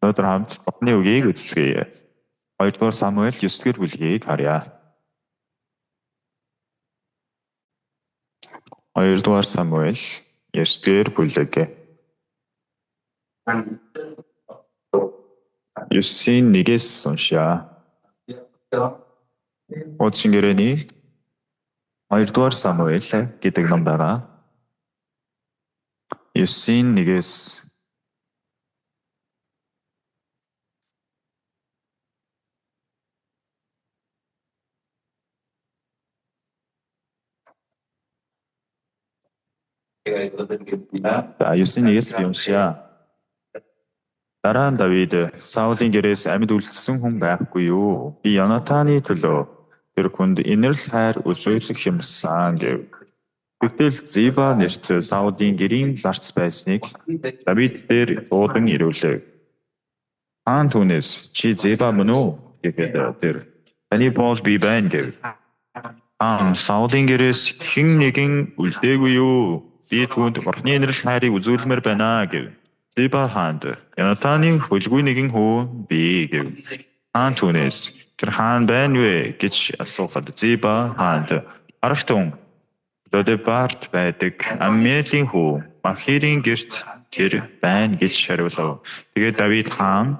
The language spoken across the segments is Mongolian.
Өнөөдөр хамт Бурхны үгийг үздэцгээе. 2-р Самуэль 9-р бүлгийг харъя. 2-р Самуэль 9-р бүлэг. 9-1-ээс уншъя. Утсын гэрээний 2-р Самуэль гэдэг ном байгаа. 9-1-ээс би уншъя. Дараа нь Давид Саулын гэрээс амьд үлдсэн хүн байхгүй юу? Би Йонатаны төлөө тэр хүнд инэрл хайр үзүүлэх юмсан гэв. Гэтэл Зиба нэрт Саулын гэрийн зарц байсныг Давид дээр дуудан ирүүлэв. Хаан түүнээс чи Зиба мөн үү гэхэд тэр таны бол би байна гэв. Саулын гэрээс хэн нэгэн үлдээгүй юу? Би түүнд Бурхны инэрл хайрыг үзүүлмээр байна гэв. Зиба хаанд Йонатаны хөлгүй нэгэн хүү би гэв. Хаан түүнээс тэр хаан байна вэ гэж асуухад Зиба хаанд арагтун Лодебарт байдаг Аммиелийн хүү Махирийн гэрт тэр байна гэж хариулав. Тэгээд Давид хаан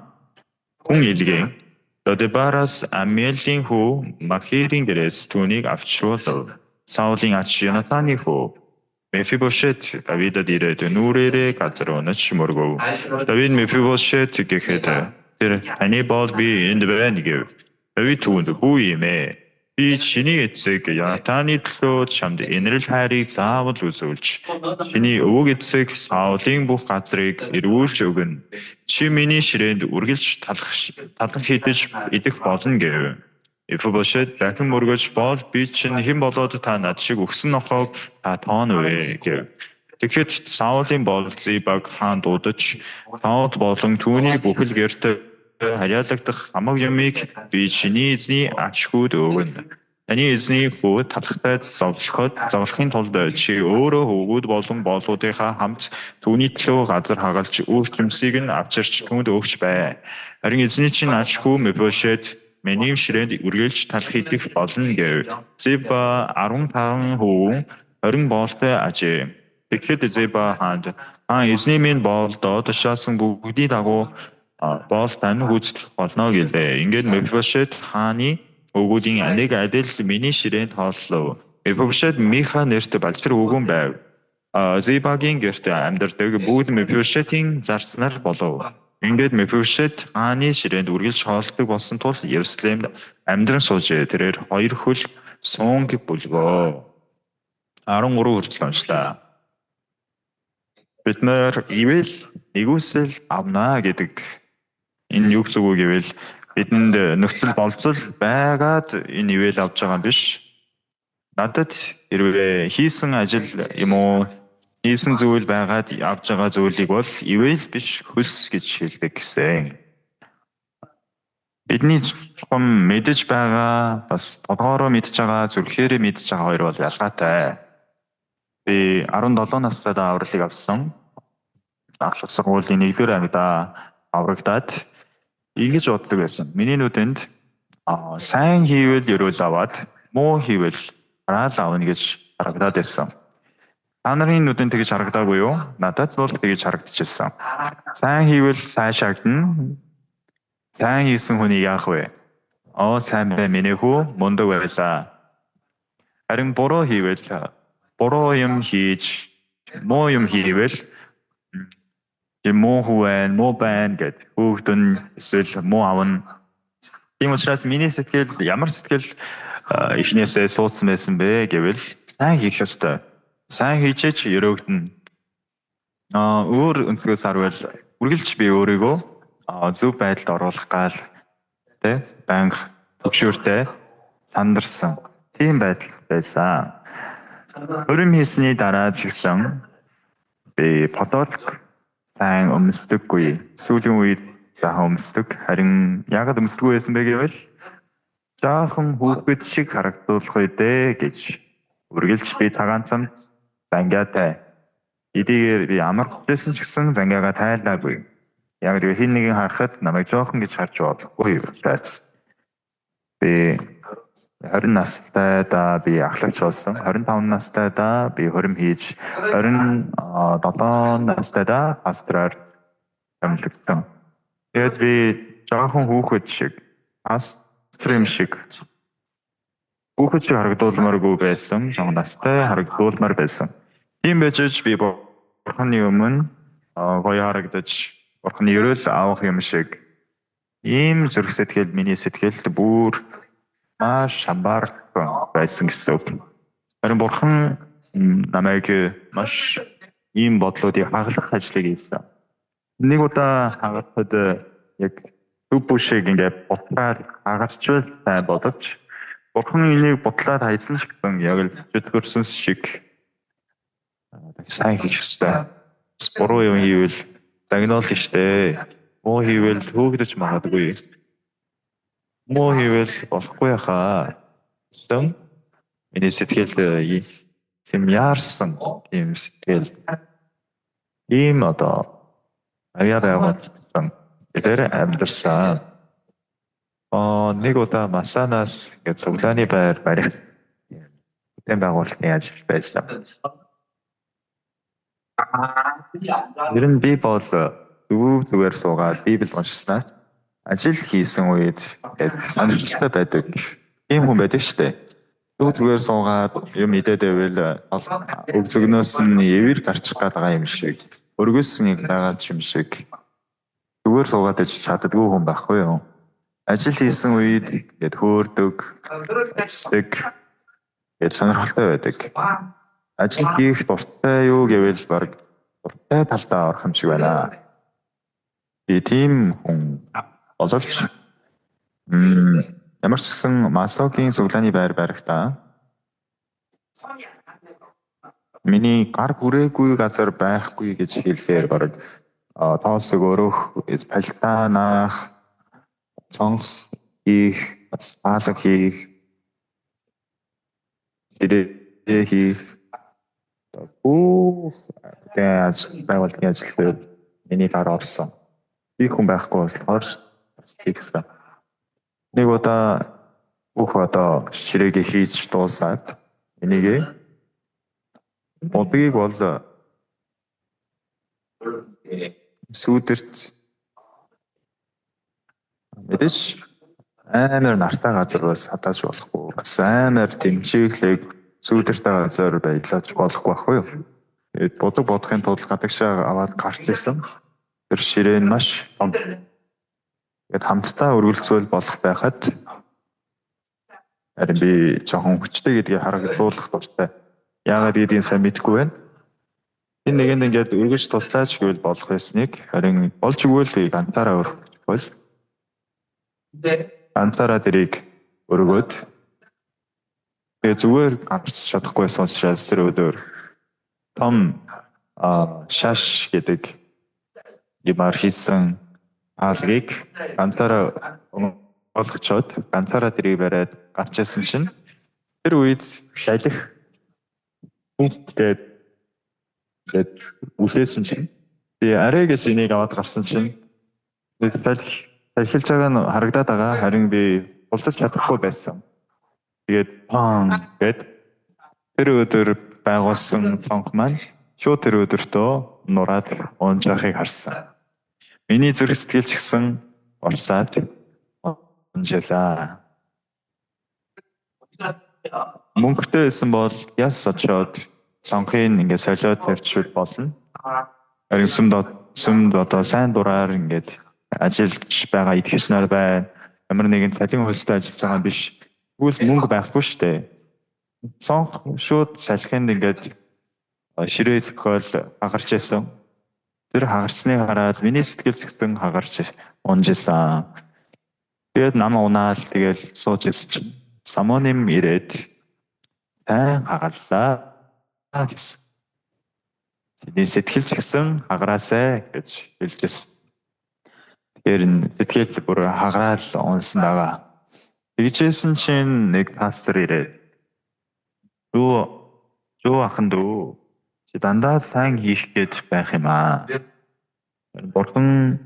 хүн илгээн Лодебараас Аммиелийн хүү Махирийн гэрээс түүнийг авчруулав. Саулын ач Йонатаны хүү Мефибошет Давидад ирээд нүрээрээ газар унаж мөргөв. Давид Мефибошет гэхэд тэр таны бол би энд байна гэв. Давид түүнд хүү юм ээ. Би чиний эцэг Йонатаны төлөө чамд инэрл хайрыг заавал үзүүлж, чиний өвөг эцэг Саулын бүх газрыг эргүүлж өгнө. Чи миний ширээнд үргэлж талах хийдэж идэх болно гэв. Мефибошет дахин мөргөж бол би чинь хэн болоод та над шиг өгсөн нохойг та тооно вэ гэв. Тэгэхэд Саулын бол Зибаг хаан дуудаж Саул болон түүний бүхэл гэрт харьяалагдах хамаг юмыг би чиний эзний ач хүүд өгнө. Таны эзний хүү талхтай зовлохын тулд чи өөрөө хөвгүүд болон боолуудынхаа хамт түүний төлөө газар хагалж үйлчлэмсийг нь авчирч түүнд өгч бай. Харин эзний чинь ач хүү Мефибошет миний ширээнд үргэлж талх идэх болно гэв. Зиба 15 хүү 20 боолтой ажээ. Тэгэхэд Зиба хаанд эзний минь боолдоо тушаасан бүгдийн дагуу боолтой нь гүйцэтгэх болно гэлээ. Ингээд Мефибошет хааны өвгүүдийн нэг адил миний ширээнд хооллов. Мефибошет Миха нэрт балчир өвгөн байв. Зибагийн гэрт амьдардаг бүгд Мефибошетийн зарцнаар болов. Ингээд Мефибошет хааны ширээнд үргэлж хоолдог болсон тул Иерусалимд амьдран суужээ. Тэрээр 2 хөл сунг бүлгөө. 13 хүртэл уншлаа. Бид нэр ивэл нэгүсэл авнаа гэдэг энэ юу гэсэн үг гэвэл бидэнд нөхцөл болцол байгаад энэ ивэл авч байгаа юм биш. Надад хэрвээ хийсэн ажил юм уу хийсэн зүйл байгаад авж байгаа зүйлийг бол ивэл биш хөлс гэж хэлдэг гэсэн. Бидний чухам мэдэж байгаа бас тодорхой мэдж байгаа зүрхээр мэдж байгаа хоёр бол ялгаатай. Би 17 настай авралыг авсан. Ахлах сургуулийн 1-р ангидаа аврагдаад ингэж боддог байсан. Миний нүдэнд сайн хийвэл ерөөл аваад муу хийвэл хараал авна гэж харагдаад байсан. Та нарын нүдэнд тэгж харагдаагүй юу? Надад бол тэгж харагдчихсан. Сайн хийвэл сайн шаардна. Сайн хийсэн хүний яах вэ? Сайн бай миний хүү мундаг байлаа. Харин буруу хийвэл буруу юм хийж муу юм хийвэл муу хүн муу байна гэд хүүхэд нь эсвэл муу авна. Тийм учраас миний сэтгэл ямар сэтгэл эхнээсээ суудсан байсан бэ гэвэл сайн хийх ёстой. Сайн хийчээч өрөөгдөн. Өөр өнцгөөс харвал үргэлж би өөрийгөө зөв байдалд оруулах гал банк төгшөөртэй сандарсан. Тийм байдал байсан. Өрөм хийсний дараа ч гэсэн би подолк сайн өмсдөггүй. Сүүлийн үед жаахан өмсдөг. Харин яагаад өмсдөггүй байсан бэ гэвэл жаахан хүүхэд шиг харагдуулах үедээ гэж үргэлж би цагаанцам зангиатай. Эдгээр би амар хүлээсэн ч гэсэн зангиагаа тайлаагүй. Яг тэр хин нэгийг харахад намайг жоохон гэж харж болохгүй юу. Би 20 настайдаа би ахлагч болсон. 25 настайдаа би хурим хийж 27 настайдаа пастораар амьдсан. Тэгээд би жоохон хүүхэд шиг пастор юм шиг хүүхэд шиг харагдуулмааргүй байсан. Жоохон настай харагдуулмаар байсан. Тийм байж би бурханы өмнө гоё харагдаж бурханы ерөөл авах юм шиг ийм зүрх сэтгэл миний сэтгэлд бүр маш шамбарсан байсан гэсэн үг. Харин бурхан намайг маш ийм бодлуудыг хаглах ажлыг хийсэн. Нэг удаа хагахад яг түбүү шиг ингээд бутлаад хагарчвал сайн боловч бурхан энийг бутлаад хайсан ч гэсэн яг л зүтгэрсэн шиг сайн хийх ёстой. Буруу юм хийвэл загнаул штэ. Муу хийвэл хөөгдөж магадгүй. Муу хийвэл болохгүй хаа. Сэн миний сэтгэлд юм яарсан юм сэтгэл. Ийм одоо аяараагаадсан дээр амьдсан. Нэг удаа Масанаас ингээд цуглааны байр барих бүтээн байгуулалтын ажил байсан. Тэр нь би бол зүгээр суугаад Библийг уншснаас ажил хийсэн үед сонирхолтой байдаг. Ийм хүн байдаг шүү дээ. Зүгээр суугаад юм идээд байвал өгзөгнөөс нь эвэр гарчих байгаа юм шиг. Өргөс нэг байгаа юм шиг. Зүгээр суугаад иж чаддгүй хүн байхгүй юу? Ажил хийсэн үед ингээд хөөрдөг, ажилладаг, ингээд сонирхолтой байдаг. Ажил хийх дуртай юу гэвэл баг дуртай талдаа орох юм шиг байна. Би тийм хүн боловч ямар ч гэсэн Масогийн цуглааны байр барихтаа миний гар хүрээгүй газар байхгүй гэж хэлэхээр баг тоосог өрөх, палтаанах, цонх хийх, паалаг хийх, хэрэг хийх байгууллагын ажилд миний гар орсон. Би хүн байхгүй болохоор хийхсэн. Нэг удаа бүх одоо ширээгээ хийж дуусаад энийг бодгийг бол сүүдэрт мэдээж амар нартай газар бас хадаж болохгүй. Бас амар тэмцээглэг сүүдэртэй газар байдлаач болохгүй байхгүй юу? Тэгээд бодохын тулд гадагшаа аваад гарч ирсэн. Тэр ширээн маш том. Тэгээд хамтдаа өргөлцөөл болох байхад харин би жоохон хүчтэй гэдгийг харагдуулах дуртай. Яагаад гэдгийг сайн мэдэхгүй байна. Энэ нэгэнд ингээд өргөж туслаач гэвэл болох байсныг харин болж өгвөл ганцаараа өргөх бол ганцаараа тэрийг өргөөд тэгээ зүгээр гарч чадахгүйсэн учраас тэр өдөр том шаш гэдэг юмар хийсэн хаалгыг ганцаараа олгочоод ганцаараа тэрийг бариад гарч ирсэн чинь тэр үед шалих тэгээд үлээсэн чинь би арай гэж энийг аваад гарсан чинь салхилж байгаа нь харагдаад байгаа. Харин би бултаж чадахгүй байсан. Тэгээд гэд тэр өдөр байгуулсан цонх маань шууд тэр өдөртөө нураад унжахыг харсан. Миний зүрх сэтгэл ч гэсэн орсаад унжлаа. Мөнгөтэй байсан бол яс очоод цонхын ингээд солиод тавьчихвал болно. Харин сүмд одоо сайн дураар ингээд ажиллаж байгаа итгэгч нар байна. Ямар нэгэн цалин хөлстэй ажиллаж байгаа биш. Тэгвэл мөнгө байхгүй шүү дээ. Цонх шууд салхинд ингээд ширээ зөхөөл хагарч байсан. Тэр хагарсныг хараад миний сэтгэл зүйн хагарч унжсан. Тэгээд нам унаал тэгэл сууж ирсэн чинь самоним ирээд сайн хагаллаа гэсэн. Миний сэтгэл зүйн хагараасай гэж хэлжсэн. Тэгэхээр сэтгэл бүр хагараал унсан байгаа. Тэгжсэн чинь нэг пастор ирээд "Юу ахын дүү? Чи дандаа сайн хийх гээд байх юм аа. Бурхан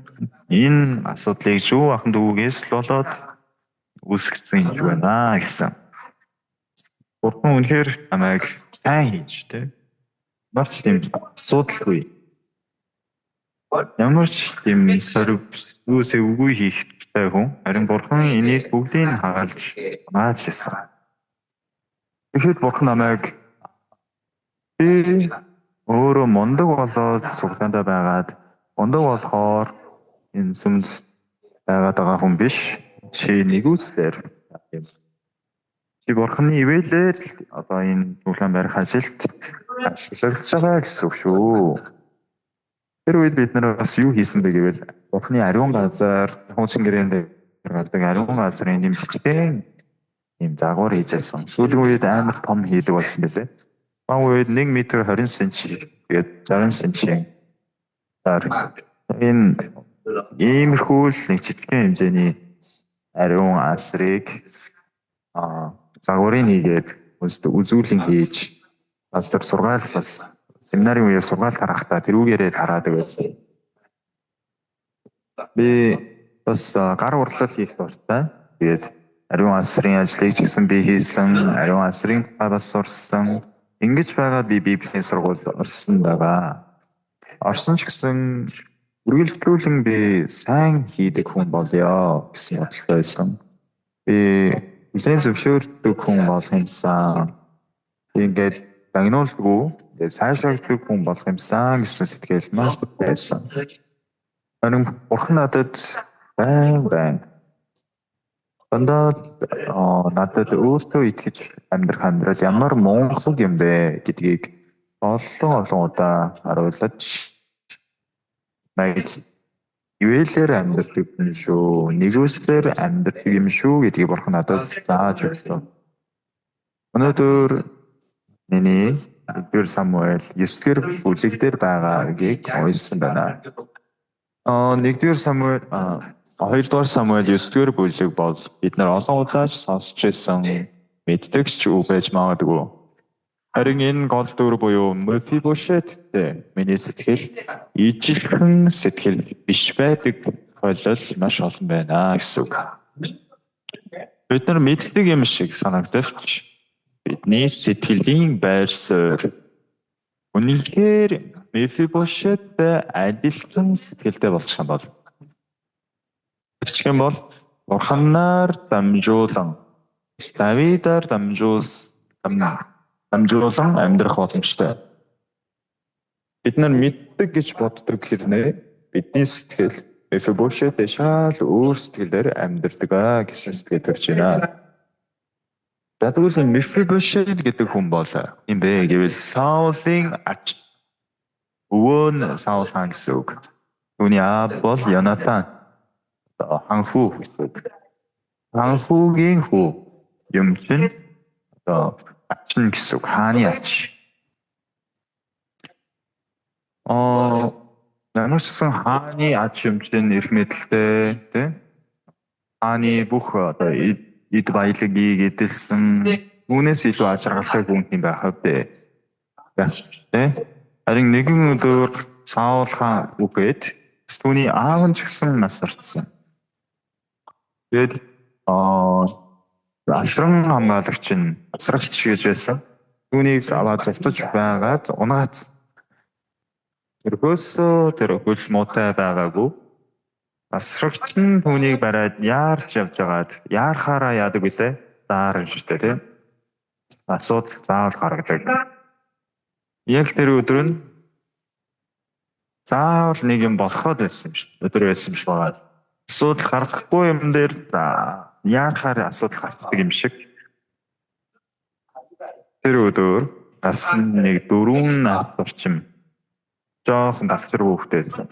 Энэ асуудлыг зөв ахын дүүгээс л болоод үүсгэсэн юм байна гэсэн. Бурхан үнэхээр намайг сайн хийж тэ. Марч тийм асуудалгүй. Ямар ч тийм үгүй хийх туфтай хүн харин бурхан энийг бүгдийг хагалж наачсан. Тэгэхэд бурхан намайг би өөрөө мундаг болоод суглаандаа байгаад мундаг болохоор энэ сүмд байгаад байгаа хүн биш. Чи нэгүслэр юм. Чи бурханы ивэлээр одоо энэ цуглаан барих ажилд ажиллаж байгаа гэсэн үг шүү. Тэр үед бид нар бас юу хийсэн бэ гэвэл бурханы ариун газар хуучин гэрээнд гардаг ариун газрын нэмжтэй юм загвар хийжсэн. Сүүлийн үед амар том хийдэг болсон байлээ. Баг үед 1 м 20 см гээд 60 см. Энэ иймэрхүү л нэг жижигхэн хэмжээний ариун асрыг загварын хийгээд үзүүлэн хийж бас тэр сургаал бас семинарын үеэр сургаал тарахтаа тэрүүгээрээ тараадаг байсан. Би бас гар урлал хийх дуртай. Тэгээд ариун асрын ажлыг ч гэсэн би хийсэн, ариун асрын бас сурсан. Ингэж байгаад би Библийн сургуульд орсон байгаа. Орсон ч гэсэн үргэлжлүүлэн би сайн хийдэг хүн болёо гэсэн бодолтой байсан. Би хүлээн зөвшөөрдөг хүн болох юмсан. Ингээд дагнуулдаггүй, сайшаагддаг хүн болох юмсан гэсэн сэтгэл маш байсан. Харин бурхан надад байн дандаа надад өөртөө итгэж амьдрах амьдрал ямар мунхаг юм бэ гэдгийг олон удаа харуулж яг ивэлээр амьдардаг юм шүү, нэгүслэр амьдардаг юм шүү гэдгийг бурхан надад зааж өгсөн. Өнөөдөр миний 1-р Самуэль 9-р бүлэг дээр байгаагийг уншсан байна. 1-р Самуэль 2-р Самуэль 9-р бүлэг бол бид нар олон удаач сонсч байсан мэддэгч үг байж магадгүй. Харин энэ гол дүр буюу Мефибошеттэй миний сэтгэл ижилхэн сэтгэл биш байдаг тохиолдол маш олон байна гэсэн үг. Бид нар мэддэг юм шиг санагдавч бидний сэтгэлийн байр суурь үнэхээр Мефибошеттэй адилхан сэтгэлтэй болчих юм бол гэх юм бол бурханаар дамжуулан Давидаар дамжуулан амьдрах боломжтой. Бид нар мэддэг гэж боддог хэрнээ бидний сэтгэл Мефибошеттэй шал өөр сэтгэлээр амьдрдаг гэсэн сэтгэл төрж байна. Ядгуул Мефибошет гэдэг хүн бол юм бэ гэвэл Саулын ач. Өвөө нь Саул хаан гэсэн үг. Түүний аав бол Йонатан. Ханхүү гэсэн. Ханхүүгийн хүү юм чинь ач гэсэн үг. Хааны ач. Намайсан хааны ач юм чинь эрх мэдэлтэй тийм. Хааны бүх эд баялагийг эдэлсэн үүнээс илүү ажиргалтай хүн юм байх вэ? Тийм. Харин нэгэн өдөр Саул хаан үгээд түүний аав нь ч гэсэн нас орсон. Тэгээд асран хамгаалагч нь асрагч гэж байсан. Түүнийг аваад зовтож байгаад унаац. Тэрхөөсөө тэр хөл муутай байгаагүй. Асрагч нь түүнийг бариад яарч явж байгаад яарахаараа яадаг үлээ. Заарна шүү дээ тийм. Асуудал заавал гаргадаг. Яг тэр өдөр нь заавал нэг юм болоход байсан юм шиг. Өдөр байсан биш байгаа. Асуудал гаргахгүй юм дээр яарахаар асуудал гарчдаг юм шиг. Тэр өдөр бас нэг 4 нас орчим жоохон давчар хүүхдээ байсан.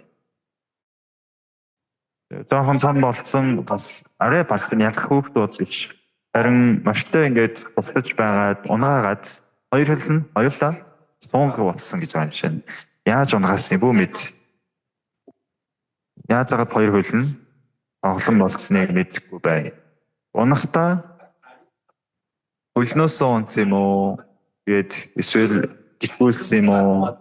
Жоохон том болсон бас арай балхан ялах хүүхдүүд биш. Харин маштай ингээд бусдаж байгаад унаагаад хоёулаа сунг болсон гэж байна шин. Яаж унагаасан бүү мэд. Яаж агаад хоёр хөл нь тоглон болцсныг мэдэхгүй байна. Унахдаа хөлнөөсөө унц юм уу? Гээд эсвэл гисгүүлсэн юм уу?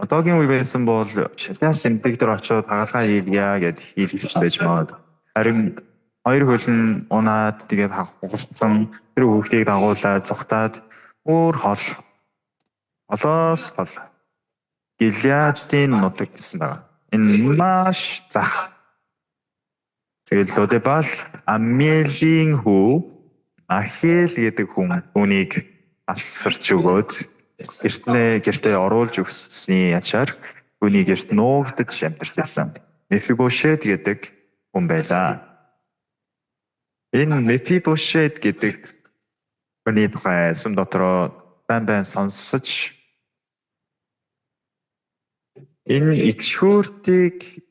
Одоогийн үе байсан бол шалиас эмдэг дээр очиод хагалгаа хийлгийа гэд хийлгэж байж магад. Харин хоёр хөл нь унаад тэгээд хугарцсан тэр хүүхдийг дагуулад зүхтаад өөр холоос хол Гилеадын нутаг гэсэн байгаа. Энэ маш зах. Тэгээд Лодебал Аммиелийн хүү Ахил гэдэг хүнийг алсарч өгөөд гэртээ оруулж өгсөний ачаар хүний гэрт нуугдаж амьдарч байсан. Мефибошет гэдэг хүн байлаа. Энэ Мефибошет гэдэг хүний тухай сүм дотроо байн сонсож энэ ичгүүртийг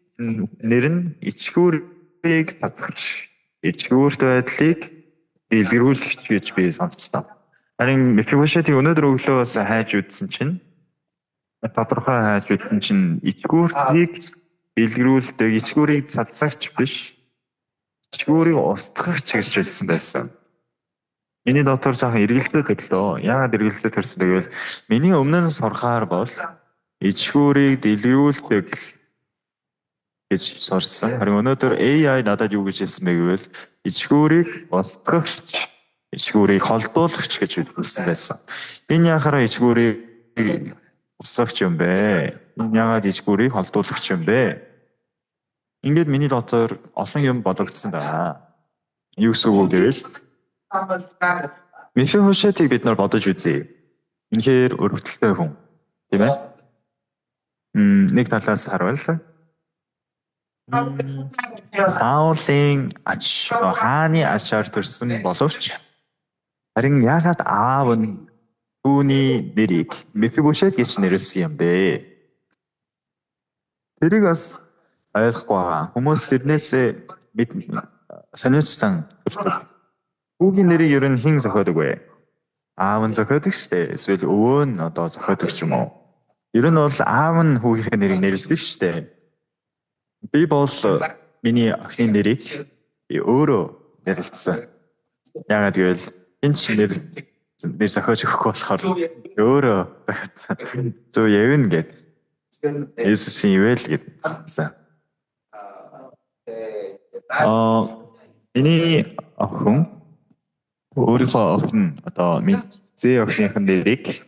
нэр нь ичгүүрийг татгч ичгүүрт байдлыг дэлгэрүүлэгч гэж би сонссон. Харин Мефибошетийг өнөөдөр өглөө бас хайж үзсэн чинь тодорхой хайж үзсэн чинь ичгүүртийг дэлгэрүүлдэг ичгүүрийг цадцагч биш ичгүүрийг устгагч гэж хэлсэн байсан. Миний дотор жоохон эргэлзээ төрлөө. Яагаад эргэлзээ төрсөн бэ гэвэл миний өмнө нь сурахаар бол ичгүүрийг дэлгэрүүлдэг гэж сурсан. Харин өнөөдөр AI надад юу гэж хэлсэн бэ гэвэл ичгүүрийг устгагч, ичгүүрийг холдуулагч гэж хэлсэн байсан. Энэ яхаараа ичгүүрийг устгагч юм бэ? Энэ яагаад ичгүүрийг холдуулагч юм бэ? Ингээд миний дотор олон юм бодогдсон байна. Юу гэсэн үг гэвэл Мефибошетийг бид нар бодож үзье. Үнэхээр өрөвдөлтэй хүн, тийм ээ? Нэг талаас харуул. Саулын хааны ачаар төрсөн боловч харин яагаад аав нь түүний нэрийг Мефибошет гэж нэрлсэн юм бэ? Тэрийг бас ойлгохгүй байгаа. Хүмүүс тэрнээс сониучсан. Хүүгийн нэрийг ер нь хэн зохиодог вэ? Аав нь зохиодог шүү дээ. Эсвэл өвөө нь одоо зохиодог ч юм уу? Ер нь бол аав нь хүүгийнхээ нэрийг нэрлэдэг шүү дээ. Би бол миний охины нэрийг өөрөө нэрлэсэн. Яагаад гэвэл энэ ч нэр зохиож өгөхгүй болохоор өөрөө зөв явна гэд. Есүсийн ивэл гэдсэн. Миний охин өөрийнхөө охин одоо минь зээ охиныхын нэрийг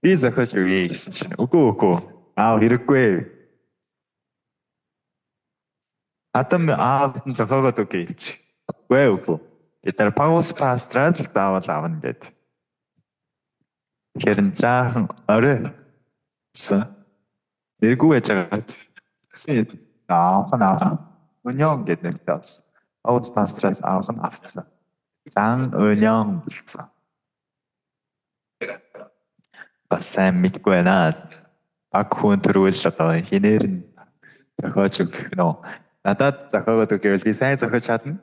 би зохиож өгье гэсэн чинь үгүй аав хэрэггүй. Адам аав нь зохиогоод өгье гэж. Үгүй. Бид нар Паулус пастрал заавал аавна гэд. Тэгэхээр жаахан орой гэсэн нэргүй байж байгаа. Аав өнён гэдэг нэртэй. Паулус пастрал аав нь авцсан. Зан өнён болсон. Бас сайн мэдгүй байна. Баг хүн төрүүл одоо хинээр нь зохиож өгөх нөө. Надад зохиогоод өгөөл би сайн зохиож чадна.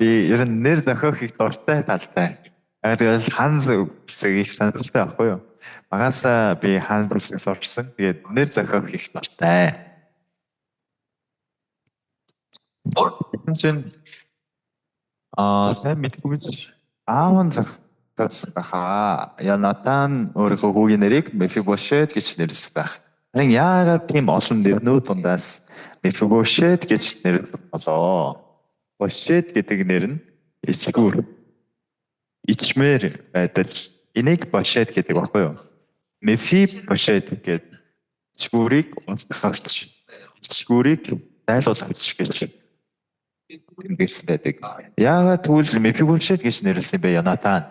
Би ер нь нэр зохиох их дуртай талтай. Тэгээд Ханс гэсэн их сонирхолтой байхгүй юу? Багасаа би Хансыг сурсан. Тэгээд нэр зохиох их дуртай. Сайн мэдгүй гэж аав нь зохиосон баха. Янатан өөрийнхөө хүүгийн нэрийг Мефибошет гэж нэрлсэн байх. Харин яагаад тийм олон нэрнүүд дундаас Мефибошет гэж нэрлсэн болоо? Бошет гэдэг нэр нь ичгүүр. Ичмэр байдал. Энийг Бошет гэдэг баггүй юу? Мефибошет гэдэг ичгүүрийг устгагч. Ичгүүрийг дайлуулагч гэж нэрлсэн байдаг. Яагаад тэгвэл Мефибошет гэж нэрлсэн бэ Янатан?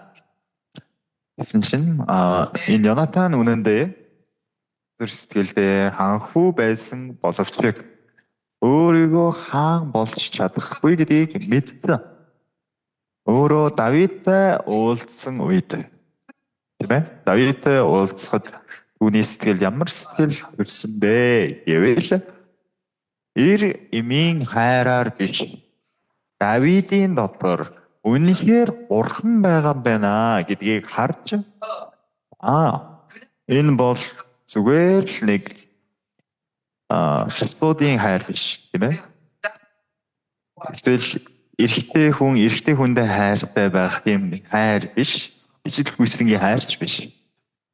Гэсэн чинь энэ Янатан үнэндээ зүр сэтгэлдээ ханхүү байсан боловч өөрийгөө хаан болж чадахгүй гэдгийг мэдсэн. Өөрөө Давидтай уулзсан үед тийм ээ? Давидтай уулзахад түүний сэтгэл ямар сэтгэл төрсөн бэ гэвэл эр эмийн хайраар биш Давидын дотор үнэхээр бурхан байгаа юм байна гэдгийг харж энэ бол зүгээр л нэг Христосийн хайр биш тийм ээ. Эсвэл эрэгтэй хүндээ хайртай байх тийм хайр биш. Ижил хүснгийн хайрч биш.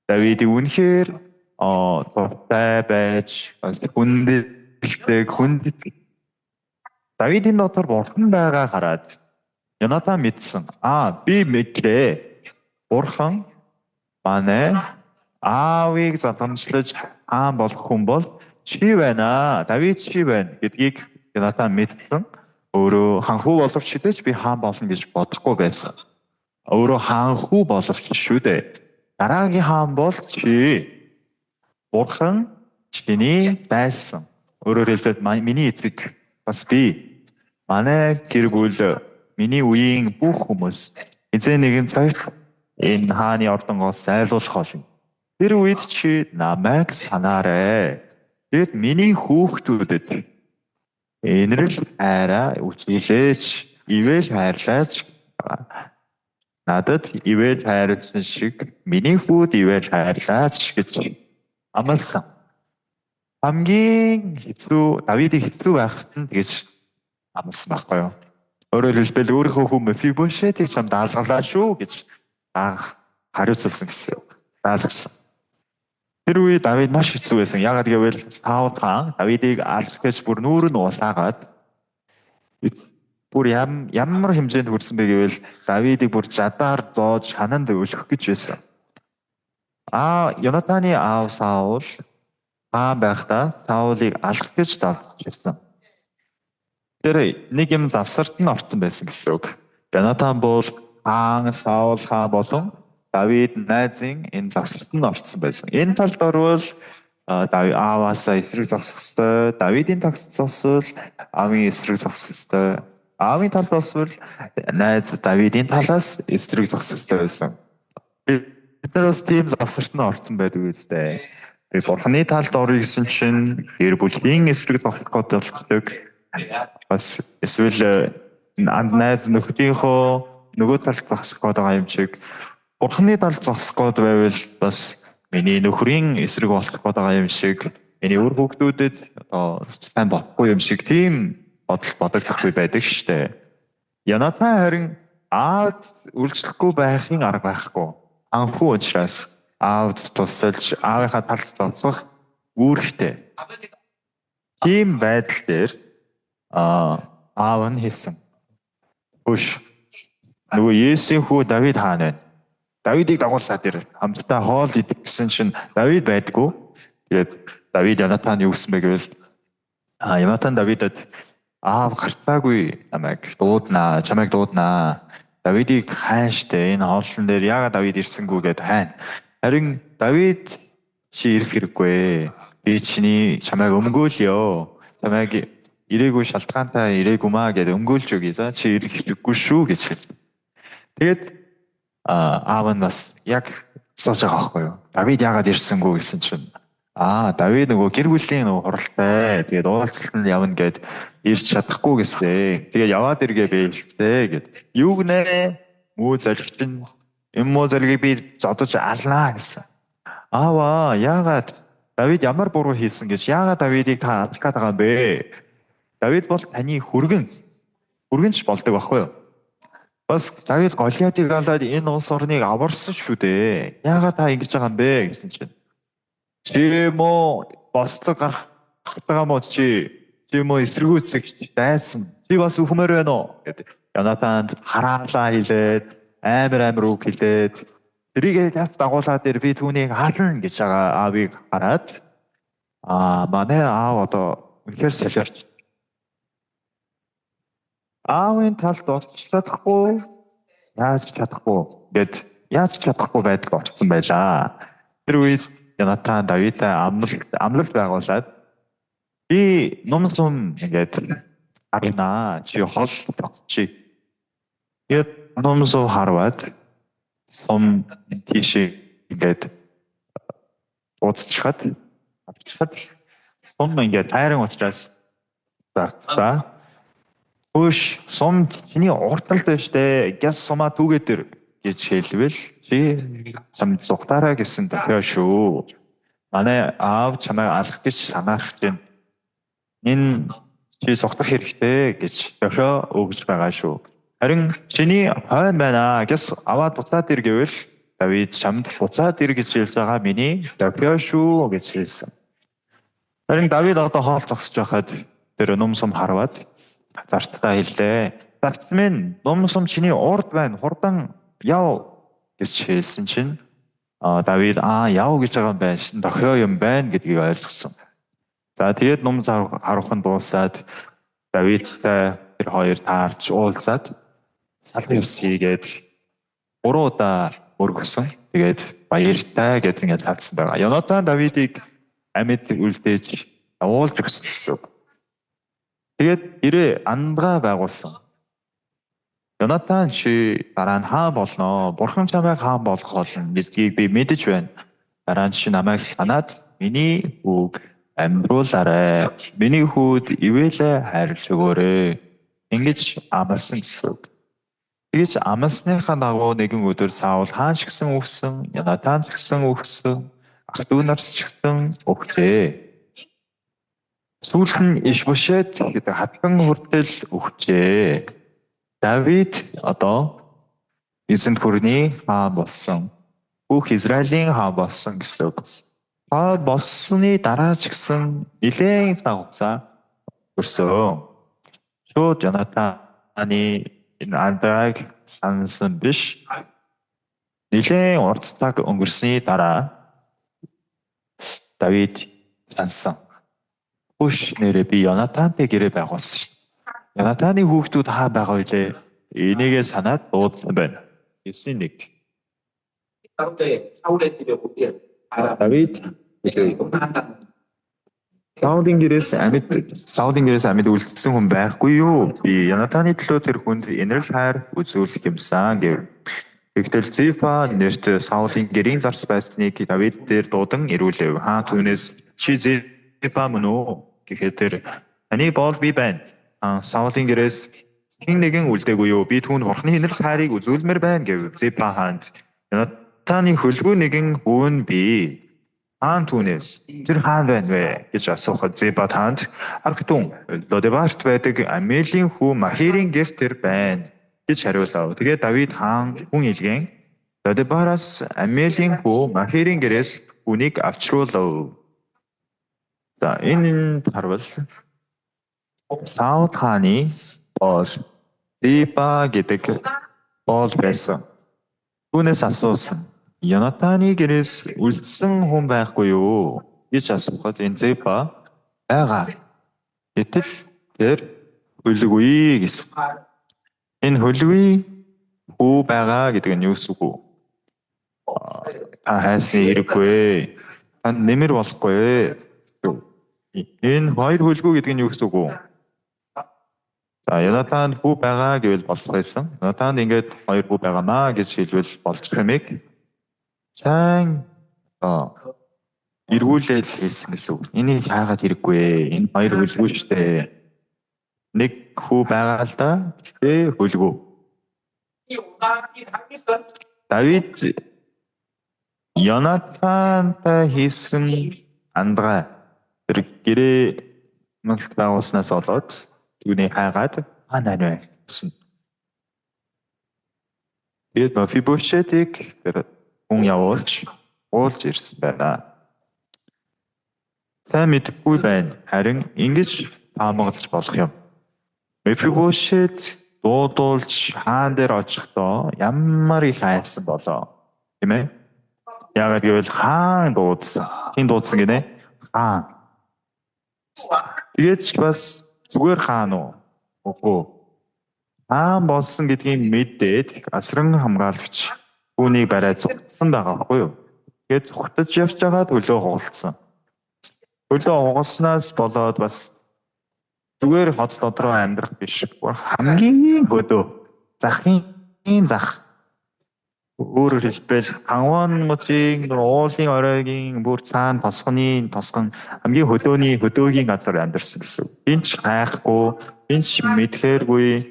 Давид үнэхээр товтой байж хүндэлдэг Давидын дотор бурхан байгаа хараад Йонатан мэдсэн. Би мэдлээ. Бурхан манай аавыг заламжлаж хаан болох хүн бол чи байна. Давид чи байна гэдгийг Йонатан мэдсэн. Өөрөө ханхүү боловч хэдэж би хаан болно гэж бодохгүй байсан. Өөрөө ханхүү боловч шүү дээ. Дараагийн хаан бол чи. Бурхан чиний байсан. Өөрөөр хэлбэл миний эцэг бас би. Манай гэр бүл миний үеийн бүх хүмүүс эзэн нэгэн цагт энэ хааны ордонгоос зайлуулах болно. Тэр үед чи намайг санаарай. Тэгэд миний хүүхдүүдэд энэрл хайраа үтгүүлээч, ивэл хайрлаач. Надад ивэл хайрлсан шиг миний хүүд ивэл хайрлаач гэж амласан. Хамгийн хэцүү Давидыг хэцүү байхад нь тэгж амласан байхгүй юу? Өөрөөр хэлбэл өөрийнхөө хүн Мефибошетийг чам даалгалаа шүү гэж хариуцсан гэсэн үг. Даалгасан. Тэр үе Давид маш хэцүү байсан. Яагаад гэвэл Саул хаан Давидыг алах гэж бүр нүүр нь улаагаад бүр ямар хэмжээнд хүрсэн бэ гэвэл Давидыг бүр жадаар зоож хананд өлгөх гэж байсан. Йонатаны аав Саул хаан байхдаа Саулыг алах гэж давтаж байсан. Тэр нэг юм завсарт нь орсон байсан гэсэн үг. Йонатан бол хаан, Саул хаан болон Давид найзын энэ завсарт нь орсон байсан. Энэ талд орвол ааваасаа эсрэг зогсох ёстой, Давидын тагс зогсвол аавын эсрэг зогсох ёстой. Аавын талд босвол найз Давидын талаас эсрэг зогсох ёстой байсан. Биднээс тийм завсарт нь орсон байдаг үстэй. Би бурханы талд орё гэсэн чинь гэр бүлийн эсрэг зогсох гэдэг. Бас эсвэл найз нөхдийнхөө нөгөө талд зогсох байгаа юм шиг бурханы талд зогсох гээд байвал бас миний нөхрийн эсрэг болох гээд байгаа юм шиг миний үр хүүхдүүдэд сайн болохгүй юм шиг тийм бодол бодогдохгүй байдаг шүү дээ. Йонатан харин аавд үйлчлэхгүй байхын арга байхгүй. Анхүү учраас аавд тусалж аавынхаа талд зогсох үүрэгтэй. Тийм байдал дээр аав нь хэлсэн. Хөш. Нөгөө Есийн хүү Давид хаан байна. Давидыг дагууллаа тэр хамтдаа хоол идэх гэсэн чинь Давид байдгүй. Тэгээд Давид Йонатан юу гэсэн бэ гэвэл Йонатан Давидад гарцаагүй чамайг дууднаа. Давидыг хайн штэ энэ хооллон дээр яагаад Давид ирсэнгүү гэд хайн. Харин Давид чи ирэх хэрэггүй. Би чамайг өмгөөлё. Чамайг ирээгүй шалтгаантай ирээгүй маа гэд өмгөөлж өгье. За чи ирэх хэрэггүй шүү гэж хэлсэн. Тэгээд аав нь бас яг сууж байгаа байхгүй юу? Давид яагаад ирсэнгүү гэсэн чинь Давид нөгөө гэр бүлийн нөгөө хуралтай. Тэгээд уулзалтанд явна гэд ирч чадахгүй гэсэн. Тэгээд яваад иргээ бэлтээ гэд. Юу гэнэ? Муу залгич нь муу залгийг би зодож алнаа гэсэн. Аава яагаад Давид ямар буруу хийсэн гэж яагаад Давидыг та алах гээд байгаа юм бэ? Давид бол таны хүргэнч болдог байхгүй юу? Бас Давид Голиатыг аваад энэ улс орныг аварсан шүү дээ. Яагаад та ингэж байгаа юм бэ гэсэн чинь. Чи мо бослог гарах байгаа мó чи мо эсэргүүцэгч дайсан. Чи бас өхмөр байна уу гэдэг. Йонатанд хараалаа хэлээд амар үг хэлээд тэрийг яц дагуулаад би түүнийг хаална гэж байгаа аавыг хараад манай аав одоо үнэхээр солиорч аавын талд орч чадахгүй яаж чадахгүй байдал орсон байлаа. Тэр үед Йонатан Давидтай амлалт байгуулад би ном сум ингээд арна чи хол чи яг ном сум харваад сум тийш ингээд уудчихад сум ингээд тайран учраас зарцгаа. Хөш сум чиний урталд байж тээ гэс сумаа түүгээ тэр гэж хэлвэл чи чам зүгтаараа гэсэн дахиа шүү. Манай аав чамайг алах гэж санаарах чинь энэ чи зүгтах хэрэгтэй гэж дахиа өгж байгаа шүү. Харин чиний хойно байна гэс аваад буцаад ир гэвэл Давид чамд буцаад ир гэж хэлж байгаа миний дохио шүү гэж хэлсэн. Харин Давид одоо хоол зогсож байхад тэр ном сум харваад зарцтай хэллээ. Зарц минь ном сум чиний урд байна. Хурдан яв гэж хэлсэн чинь Давид яв гэж байгаа юм байна. Дохио юм байна гэдгийг ойлгосон. За тэгээд ном харуухан дуусаад Давидтай тэр хоёр таарч уулзаад салгын ёс хийгээд 3 удаа өргөсөн. Тэгээд баяртай гэж ингээд цаадсан байгаа. Йонатан Давидыг амьд үлдээж уулж өгсөн гэсэн үг. Тэгээд ирээ андгаа байгуулсан. Йонатан чи дараа нь хаан болно. Бурхан чамайг хаан болгох болно гэдгийг би мэдэж байна. Дараа нь чи намайг санаад миний үг амьдруулаарай. Миний хүүд ивэлээ хайрлж өгөөрэй. Ингэж амласан гэсэн үг. Тэгэж амласныхаа дагуу нэгэн өдөр Саул хаан ч гэсэн өгсөн, Йонатан ч гэсэн өгсөн, ах дүү нарч ч гэсэн өгчээ. Сүүлд нь Ишбошет гэдэг хатган хүртэл өгчээ. Давид одоо эзэнт хүрний хаан болсон. Бүх Израилийн хаан болсон гэсэн үг. Болсны дараа ч гэсэн нэлээд цагаан өрсөн. Шууд Йонатаны энэ андааг сансан биш. Нэлээд урт цаг өнгөрсний дараа Давид сансан. Бүш нэрээ би Йонатантай гэрээ байгуулсан шин. Йонатаны хүүхдүүд хаа байгаа вэ? Энийгээ санаад дуудсан байна. 9:1. Давид Саулын гэрээс амьд үлдсэн хүн байхгүй юу? Би Йонатаны төлөө тэр хүнд инэрл хайр үзүүлэх юмсан гэв. Тэгтэл Зифа нэрт Саулын гэрийн зарц байсныг Давид дээр дуудан ирүүлэв. Хаан түүнээс чи Зифа мөн үү гэхэд тэр таны бол би байна. Саулын гэрээс хэн нэгэн үлдээгүй юу? Би түүнд бурхны инэрл хайрыг үзүүлмээр байна гэв. Зифа хаанд Йонатаны хөлгүй нэгэн хүү би. Хаан түүнээс тэр хаан байна вэ гэж асуухад Зиба хаанд аргтун Лодебарт байдаг Амелийн хүү Махирийн гэрт тэр байна гэж хариулав. Тэгээд Давид хаан хүн илгээн Лодебараас Амелийн хүү Махирийн гэрээс хүнийг авчруулав. За энэ харвал Саул хааны бол Зиба гэдэг бол байсан. Түүнээс асуусан. Йонатаны гэрээс үлдсэн хүн байхгүй юу гэж асуухад энэ Зиба байгаа. Гэтэл тэр хөлгүй гэсэн. Энэ хөлгүй хүү байгаа гэдэг нь юу гэсэн үг вэ? Хайсан хэрэггүй. Нэмэр болохгүй. Энэ хоёр хөлгүй гэдэг нь юу гэсэн үг вэ? За Йонатан хүү байгаа гэвэл болох байсан. Йонатан ингээд хоёр хүү байгаамаа гэж хэлвэл болчих юмэг. Сайн эргүүлэл хэлсэн гэсэн үг. Энийг хаагаад хэрэггүй ээ. Энэ хоёр хөлгүй шүү дээ. Нэг хүү байгаа л да. Гэхдээ хөлгүй. Давид Йонатантай хийсэн андгаа тэр гэрээ мэлт байгуулснаас болоод түүний хаагаад анаа гэсэн. Тэгээд Мефибошетийг тэр хүн явуулж уулж ирсэн байна. Сайн мэдгүй байна. Харин ингэж таамаглаж болох юм. Мефибошет дуудуулж хаан дээр очихдоо ямар их хайсан болоо. Тийм ээ? Яагаад гэвэл хаан дуудсан. Хин дуудсан гинэ? Хаан. Тэгээд ч бас зүгээр хаан уу? Үгүй. Хаан болсон гэдгийг мэдээд асран хамгаалагч түүнийг барай зүгтсэн байгаа байхгүй юу? Тэгээд зүгтж явж байгаа төлөө хугалцсан. Төлөө хугалснаас болоод бас зүгээр хот дотроо амьдрах биш. Хамгийн хөдөө захын зах. Өөрөөр хэлбэл ханван мужийн уулын оройгийн бүр цаана тосгоны тосгон хамгийн хөдөөгийн газар амьдарсан гэсэн. Энд ч хайхгүй, энд ч мэдхээргүй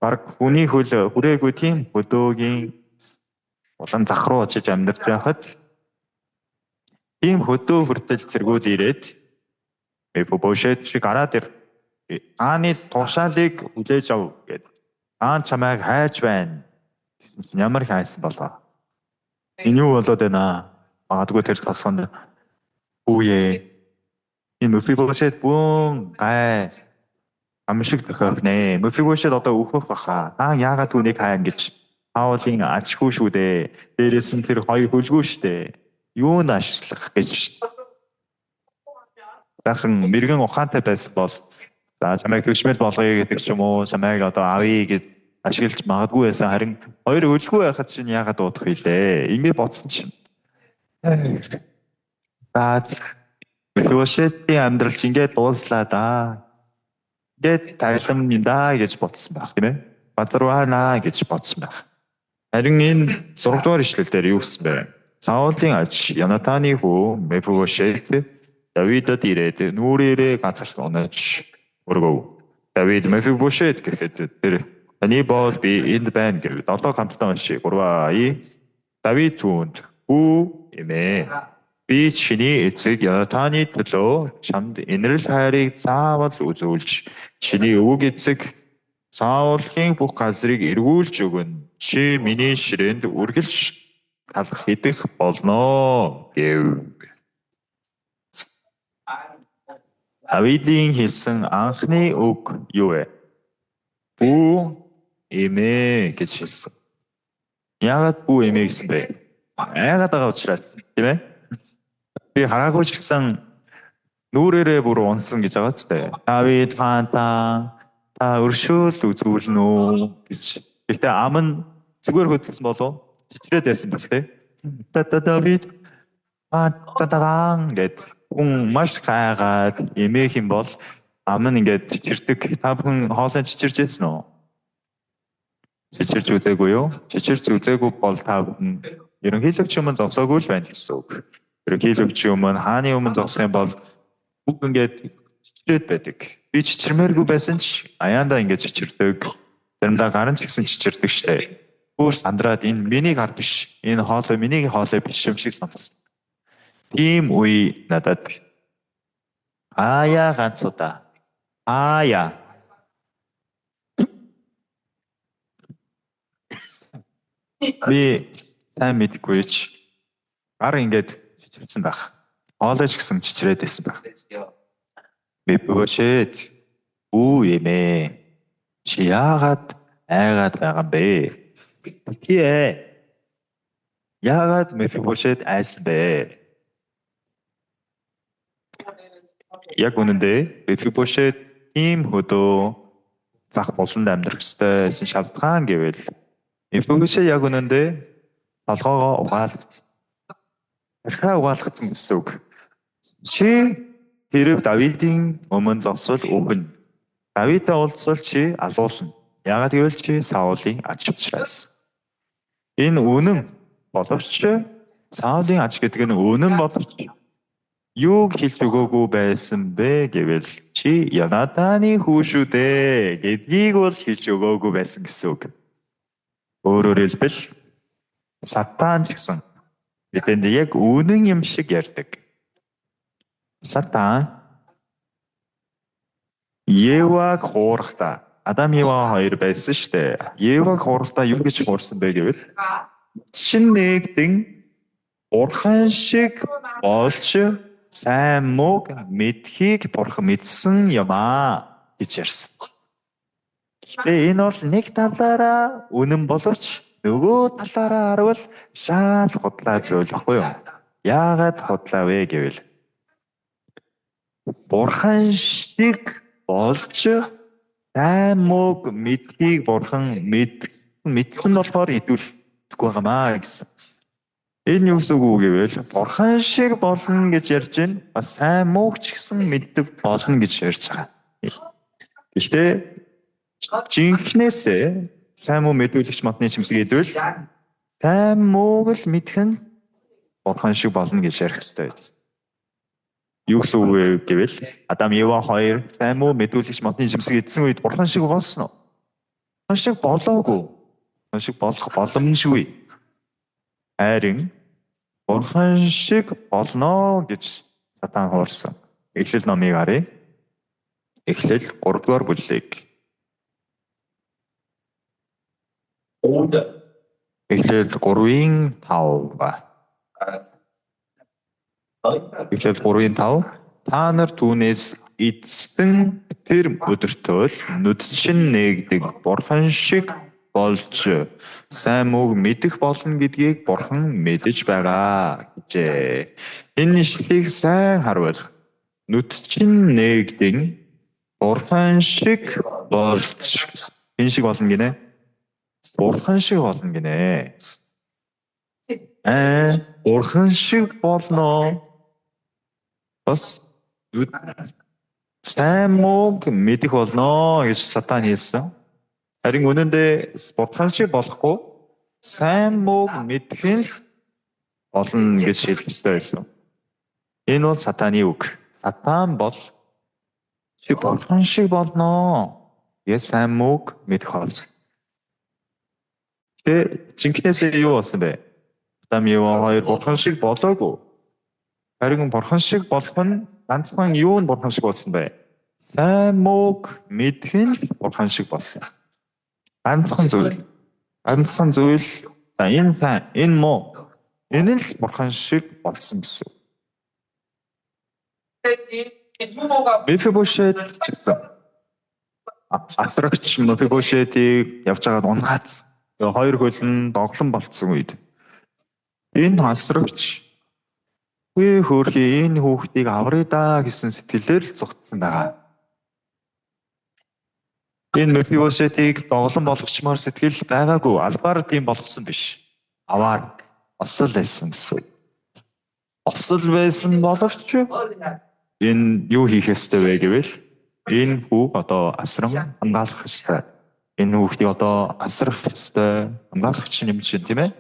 баг хүний хөл хүрээгүй тийм хөдөөгийн улан зах руу очиж амьдарч байхад тийм хөдөө хүртэл зэргүүд ирээд Мефибошет шиг гараад ир. Ааны тушаалыг хүлээж ав гэд. Аан чамайг хайж байна. Ямар хайсан болоо. Энэ юу болоод байна? Магадгүй тэр тасганд үе энэ Мефибошет бүүн гай амшиг тохиолнэ. Мефибошет одоо өөхөх баха. Яагаад түүнийг хаяа гэж Саулын ачгүй шүү дээ. Дээрээс нь тэр хоёр хөлгүй шүү дээ. Юунд ашлах гэж. Заасан мэрэгэн ухаантай байсан бол за чамайг төвшмөл болгоё гэдэг ч юм уу, чамайг одоо авъя гэд ашиглаж магадгүй байсан. Харин хоёр хөлгүй байхад чинь яагаад дуудах вүлээ? Ингэ бодсон чинь. Мефибошетийн амьдрал чинь ингээд дууслаа да. Ингээд тайлам да гэж бодсон байх тийм ээ. Базарвана гэж бодсон байх. Харин энэ 6 дугаар ишлэл дээр юу гэсэн бэ? Саулын аж Янатаны хүү Мефибошет Давидад ирээд нүрээрээ газарт унаж өргөв. Давид Мефибошет гэхэд тэр таны бол би энд байна гэв. 7 хамтдаа уншия. 3 Давид түүнд хүү эмээ. Би чиний эцэг Янатаны төлөө чамд инэрл хайрыг заавал үзүүлж чиний өвөг эцэг Саулын бүх газрыг эргүүлж өгнө. Чи миний ширээнд үргэлж талах идэх болно гэв. Давидын хэлсэн анхны үг юу вэ? Бүү эмээ гэж хэлсэн. Яагаад бүү эмээ гэсэн бэ? Яагаад байгаа учраас тийм ээ? Би хараагүй ч гэсэн нүрээрээ бүр унсан гэж байгаа ч тийм. Давид та өршөөл үзүүлнэ үү гэж. Гэхдээ ам нь зүгээр хөдөлсөн болов чичрээд байсан баг тийм. Давид гэд хүн маш гайгаад эмээх юм бол ам нь ингээд чичирдэг. Та бүхэн хоолой чичирж байсан уу? Чичирж үзээгүй юу? Чичирж үзээгүй бол та бүхэн ерөнхийлөгч юм зогсоогүй л байна гэсэн үг. Ерөнхийлөгч юм хааны өмнө зогсон бол бүх ингээд чичирээд байдаг. Би чичирмээргүй байсан ч аяанда ингээд чичирдэг. Заримдаа гарын ч гэсэн чичирдэг штэ. Бүр сандраад энэ миний гар биш. Энэ хоолой миний хоолой биш юм шиг санагдсан. Тийм үе надад ганц удаа. Би сайн мэдгүй ч гар ингээд чичирсэн байх. Хоолой ч гэсэн чичирээд байсан байх. Мефибошет үү эмээ. Чи яагаад айгаад байгаа юм бэ? Битгий. Яагаад Мефибошет айсан бэ? Яг үнэндээ Мефибошет ийм хөдөө зах болонд амьдрах ёстой гэсэн шалтгаан гэвэл Мефибошет яг үнэндээ толгоогоо угаалгацсан. Архаа угаалгацсан гэсэн үг. Чи тэрв Давидын өмнө зогсвол өгнө. Давидтай уулзвал чи алуулна. Яагаад гэвэл чи Саулын аж учраас. Энэ үнэн боловч Саулын аж гэдэг нь үнэн боловч юуг хэлж өгөөгүй байсан бэ гэвэл чи Янатаны хүү шүү дээ гэдгийг бол хэлж өгөөгүй байсан гэсэн үг. Өөрөөр хэлбэл Сатан ч гэсэн бидэнд яг үнэн юм шиг ярьдаг. Сатан Еваг хуурахта Адам Ева хоёр байсан шүү дээ. Еваг хуурахта юу гэж хуурсан бэ гэвэл чин нэгдэн Бурхан шиг болж сайн мууг мэдхийг Бурхан мэдсэн юм гэж ярьсан. Тэгээ энэ бол нэг талаараа үнэн боловч нөгөө талаараа харвал шал худлаа зүйл баггүй юу? Яагаад худлаа вэ гэвэл Бурхан шиг болж сайн мууг мэдхийг Бурхан мэдсэн болохоор хэдүүлэхгүй байгаамаа гэсэн. Энэ юу гэсэн үг гэвэл Бурхан шиг болно гэж ярьж байна. Бас сайн мууг ч гэсэн мэддэг болно гэж ярьж байгаа. Гэхдээ жинхнээсээ сайн муу мэдүүлэгч модны чимсэг хэдвэл сайн мууг л мэдэх нь Бурхан шиг болно гэж ярих хэрэгтэй байсан. Юу гэсэн үг гэвэл Адам Ева хоёр сайн муу мэдүүлэгч модны жимсэг эдсэн үед Бурхан шиг болсон уу? Бурхан шиг болоогүй. Бурхан шиг болох боломжгүй. Харин Бурхан шиг болно гэж Сатан хуурсан. Эхлэл номыг харъя. Эхлэл 3 дугаар бүлэг. Эхлээд 3-5 ба. Эхлээд 3-5 та нар түүнээс эзэн тэр өдөртөө нүдчин нэгдэг бурхан шиг болж сайн мөг мэдэх болно гэдгийг бурхан мэдэж байгаа гэжээ. Энэ ишлэгийг сайн харуул. Нүдчин нэгдэг бурхан шиг болж энэ шиг болно гинэ. Бурхан шиг болно гинэ. Бурхан шиг болно. Бас сайн мөг мэдэх болно гэж сатан хэлсэн. Харин үнэндээ бурхан шиг болохгүй сайн мөг мэдэх нь болно гэж хэлэх ёстой байсан. Энэ бол сатаны үг. Сатан бол чи бурхан шиг болно гэж сайн мөг мэдэх болно. Тэ жинкнээсээ юу болсон бэ? Адам Ева хоёр бурхан шиг болоогүй. Харин бурхан шиг болох нь ганцхан юу нь бурхан шиг болсон бэ? Сайн мөг мэдэх нь бурхан шиг болсон. Ганцхан зүйл. За энэ сайн, энэ муу. Энэ л бурхан шиг болсон гэсэн. Мефибошет ч гэсэн асрагч Мефибошетийг явж байгаад унгац. Хоёр хөл нь доглон болцсон үед энэ асрагч хөөхий энэ хүүхдийг аврая да гэсэн сэтгэлээр л зүгтсэн байгаа. Энэ Мефибошетийг доглон болгочмоор сэтгэл байгаагүй. Албаар тийм болгосон биш. Аваар осол байсан гэсэн. Осол байсан боловч энэ юу хийх ёстой вэ гэвэл энэ хүүг одоо асран хамгаалах ёстой. Энэ хүүхдийг одоо асрах ёстой. Хамгаалагч юм чинь тийм ээ.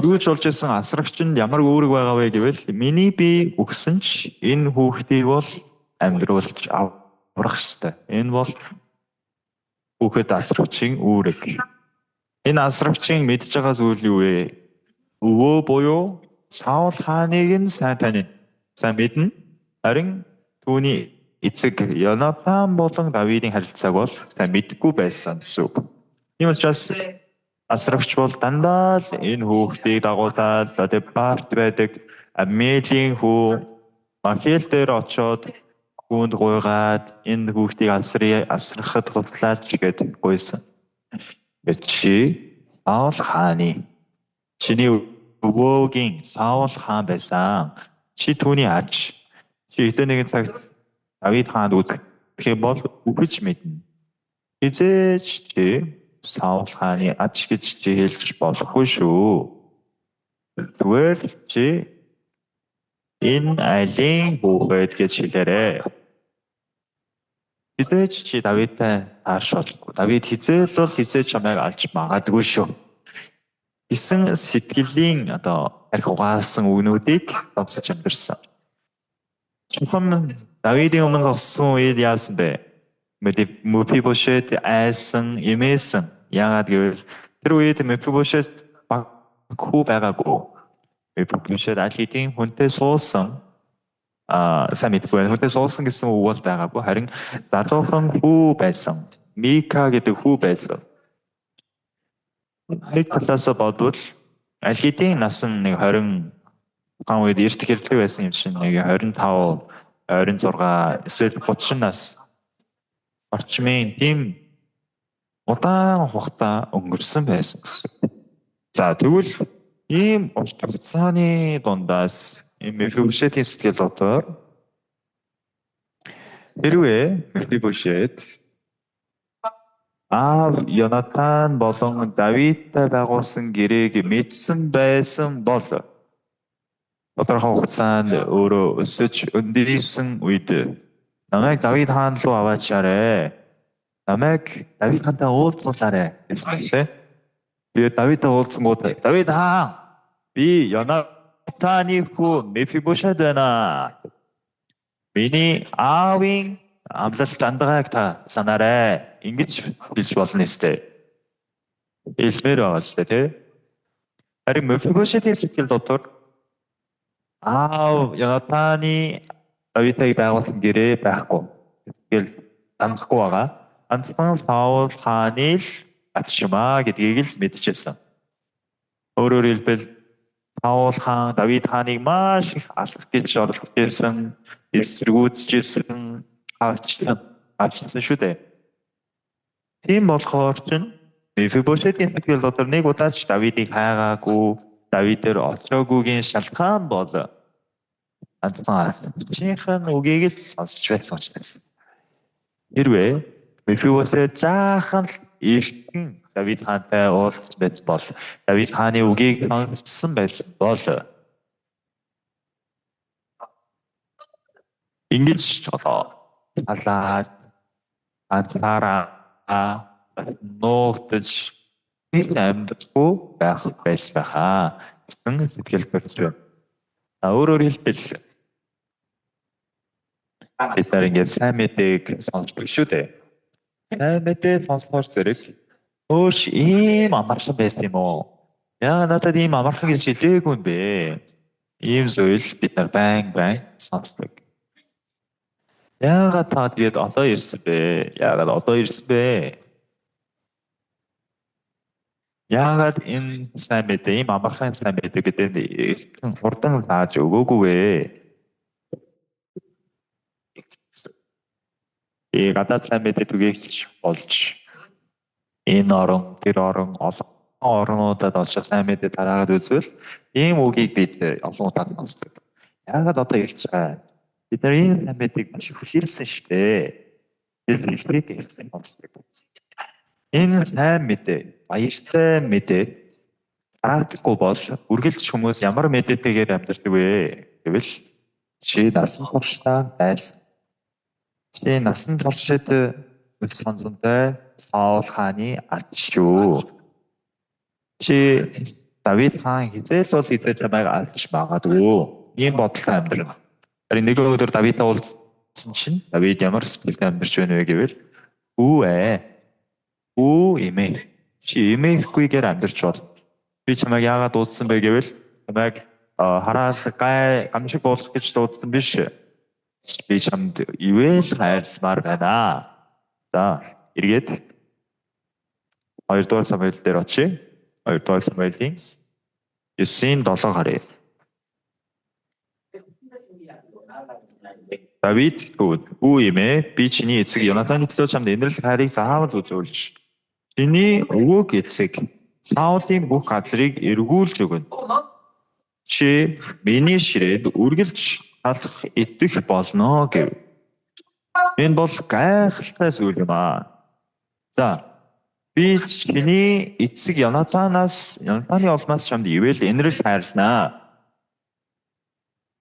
Юу ч болж исэн асрагч нь ямар үүрэг байгаа вэ гэвэл миний бие өгсөн ч энэ хүүхдийг бол амьдруулж аврах ёстой. Энэ бол хүүхэд асрагчийн үүрэг. Энэ асрагчийн мэдж байгаа зүйл юу вэ? Өвөө буюу Саул хааныг нь сайн танина. Сайн мэднэ. Харин түүний эцэг Йонатан болон Давидын харилцааг бол сайн мэдгүй байсан гэсэн үг. Тийм учраас асрагч бол дандаа л энэ хүүхдийг дагуулад Лодебарт байдаг Амелийн хүү Махел дээр очоод хүнд гуйгаад энэ хүүхдийг асрахад туслаач гэд гуйсан. Чи Саул хааны чиний өвөөгийн Саул хаан байсан. Чи түүний аж. Чи хэдэн нэгэн цагт Давид хаанд үзэх бол үхэж мэднэ. Хизээч чи Саул хааны аж гэж чи хэлж болохгүй шүү. Зүгээр чи энэ айлын хүүхэд гэж хэлээрэй. Хизээч чи Давидтай таашаалгүй. Давид хизээч чамайг алж магадгүй шүү. Гэсэн сэтгэлийн одоо арх угаасан үгнүүдийг сонсож амьдэрсэн. Чухам Давидын өмнө зогссон үед яасан бэ? Мефибошет айсан, эмээсэн. Яагаад гэвэл тэр үед Мефибошет хүү байгаагүй. Мефибошет алидын хүнтэй суусан. Сайн мэдгүй. Хүнтэй суусан гэсэн үг бол байгаагүй. Харин залуухан хүү байсан. Мика гэдэг хүү байсан. Нэг талаас бодвол алидын нас нь нэг 20 ган үед эрт хэрдэг байсан юм чинь нэг 25, 26, эсвэл 30 нас орчмын тийм удаан хугацаа өнгөрсөн байсан гэсэн. За тэгвэл ийм урт хугацааны дундаас Мефибошетийн сэтгэл дотор хэрвээ Мефибошет Йонатан болон Давидтай байгуулсан гэрээг мэдсэн байсан бол тодорхой хугацаанд өөрөө өсөж өндөрсөн үед намайг Давид хаан руу аваачаарэ. Намайг Давид хаантай уулзуулаарэ гэсэн тийм. Тэгээд Давидтай уулзсангууд Давид хаан би Йонатаны хүү Мефибошет байна. Миний аавын амлалт андагааг та санаарай. Ингэж хэлж болно нэстэ. Хэлмээр байгаа ч тийм. Харин Мефибошетийн сэтгэл дотор Йонатаны Давидтай байгуулсан гэрээ байхгүй. Тэгэл амлахгүй байгаа. Ганцхан Саул хааны л атшмаа гэдгийг л мэдчихсэн. Өөрөөр хэлбэл Саул хаан Давид хааныг маш их алах гэж оролдож байсан, эсэргүүцэжсэн, авчсан шүү дээ. Тийм болохоор чинь Мефибошетийн сэтгэл дотор нэг удаа ч Давидыг хайгаагүй, Давидээр очоогүйгийн шалтгаан бол ганцхан чинхэн үгийг л сонсч байсан учраас. Хэрвээ Мефибошет жаахан л эртэн Давид хаантай уулзсан байж бол Давид хааны үгийг сонссон байсан бол ингэж одоо салаад анхаараа нуугдаж амьдрахгүй байх байсан байхаа гэсэн сэтгэл төрж байна. Өөрөөр хэлбэл бид нар ингээд сайн мэдээг сонсдог шүү дээ. Сайн мэдээ сонсохоор зэрэг өөш ийм амархан байсан юм уу? Яагаад надад ийм амархан гэж хэлээгүй юм бэ? Ийм зүйл бид нар байн сонсдог. Яагаад та тэгээд одоо ирсэн бэ? Яагаад одоо ирсэн бэ? Яагаад энэ сайн мэдээ, ийм амархан сайн мэдээ гэдэг нь хурдан зааж өгөөгүй вэ? Гадаад сайн мэдээ түгээгч болж энэ орон, тэр орон, олон орнуудад очиж сайн мэдээ тараагаад үзвэл ийм үгийг бид олон удаа сонсдог. Яагаад одоо ирж байгаа? Бид нар энэ сайн мэдээг маш их хүлээлсэн шүү дээ. Бид хэлхийг ихсэн сонсдог. Энэ сайн мэдээ, баяртай мэдээ тарахдаггүй бол үргэлж хүмүүс ямар мэдээтэйгээр амьдардаг вэ гэвэл чи насан туршдаа байсан. Чи насан туршид сонзонтой Саул хааны ад шүү. Чи Давид хаан хизээл бол хизээж чамайг алдаж магадгүй. Ийм бодолтой амьдрна. Харин нэг өдөр Давидтай уулзсан чинь Давид ямар сэтгэлтэй амьдарч байна вэ гэвэл Үу эмээ. Чи эмээхгүйгээр амьдарч бол. Би чамайг яагаад дуудсан бэ гэвэл чамайг хараал гамшиг болох гэж дуудсан биш. Би чамд ивэл хайрламар байна. За, эргээд 2 дугаар Самуэль дээр очие. 2 дугаар Самуэлийн 9-7 харъя. Давид үу эмээ, би чиний эцэг Йонатаны төлөө чамд инэрл хайрыг заавал үзүүлж чиний өвөг эцэг Саулын бүх газрыг эргүүлж өгнө. Чи миний ширээд үргэлж талах идэх болно гэв. Энэ бол гайхалтай зүйл юм аа. За, би чиний эцэг Йонатаны улмаас чамд ивэл инэрл хайрлнаа.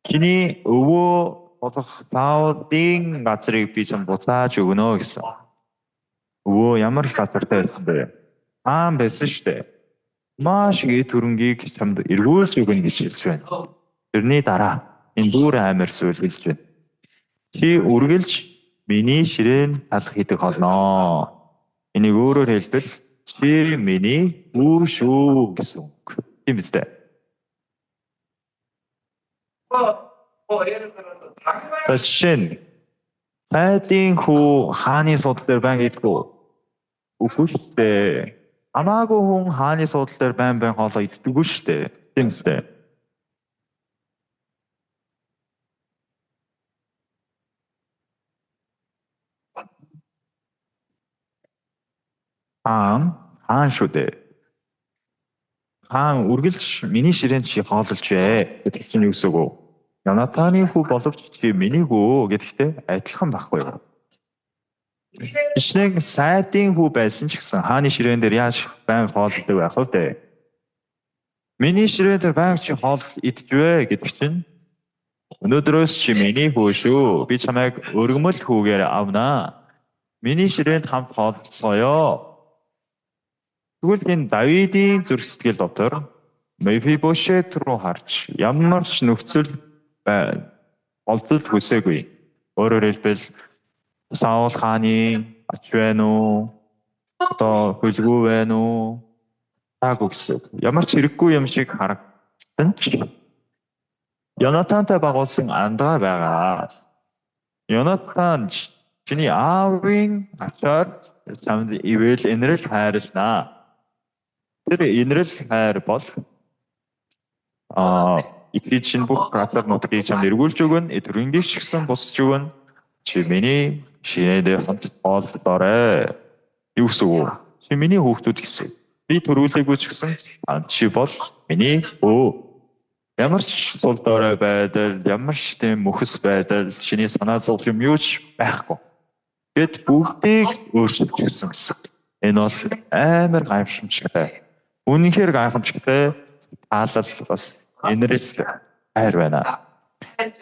Чиний өвөө болох Саулын газрыг би чамд буцааж өгнө гэсэн. Өвөө ямар газартай байсан бэ? Хаан байсан шүү дээ. Маш их төрөнгийг чамд эргүүлж өгнө гэж хэлж байна. Тэрний дараа энэ бүр амар зүйл хэлж байна. Чи үргэлж миний ширээн талах идэх болно. Энийг өөрөөр хэлбэл чи миний үр шүү гэсэн үг. Тийм үстэй. Жишээ нь сайдын хүү хааны судал дээр байн идэггүй. Үгүй шүү дээ. Хамаагүй хүн хааны судал дээр байн хоолоо иддэггүй шүү дээ. Тийм үстэй. Хаан шүү дээ. Хаан үргэлж миний ширээнд чи хоололж бай гэдэг чинь юу гэсэн үг вэ? Йонатаны хүү боловч чи миний хүү гэдэгтэй адилхан байхгүй юу? Ишнэг сайдын хүү байсан ч гэсэн хааны ширээн дээр яаж байн хооллдог байх вэ? Миний ширээн дээр байн чи хоол идчихвэ гэдэг чинь өнөөдрөөс чи миний хүү шүү. Би чамайг өргөмөл хүүгээр авнаа. Миний ширээнд хамт хоолцгоё. Тэгвэл энэ Давидын зүрх сэтгэл дотор Мефибошет руу харж ямар ч нөхцөл олзол хүсээгүй. Өөрөөр хэлбэл Саул хааны ач байна уу? Одоо хөлгүй байна уу? Таагүй гэсэн. Ямар ч хэрэггүй юм шиг харагдсан ч Йонатантай байгуулсан андгаа байгаа. Йонатан чиний аавын ачаар чамд ивэл инэрл хайрлнаа. Тэр инэрл хайр бол эцэг чинь бүх газар нутгийг чамд эргүүлж өгнө. Эдгэрийнгийг ч гэсэн босч өгнө. Чи миний шинээр хамт боолдоорой. Юу гэсэн үг? Чи миний хүүхдүүд гэсэн. Би төрүүлээгүй ч гэсэн чи бол миний хөө. Ямар ч сул дорой байдал, ямар ч тийм мөхс байдал, чиний санаа зовх юм юу ч байхгүй. Гэт бүгдийг өөрчилж гисэн гэсэн. Энэ бол амар гайхамшигтай. Үнэнхээр гайхамшигтай таалал бас энэрл хайр байна.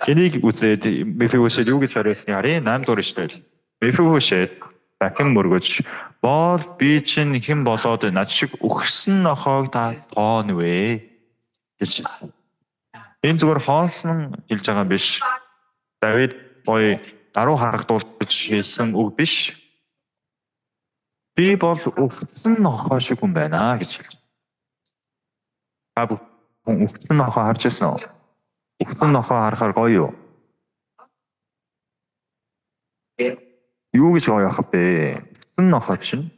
Энийг үзээд Мефибошет юу гэж хариулсныг харъя. 8 дугаар ишлэл. Мефибошет дахин мөргөж боол би чинь хэн болоод над шиг өгсөн нохоог та тоон вэ гэж хэлсэн. Энэ зүгээр хоосон хэлж байгаа биш. Давид гоё даруй харагдуулж хэлсэн үг биш. Би бол өгсөн нохоо шиг хүн байна гэж хэлж. Та бүхэн өгсөн нохоо харж ирсэн үү? Өгсөн нохоо харахаар гоё юу? Юу гэж гоё ах бэ? Өгсөн нохоо чинь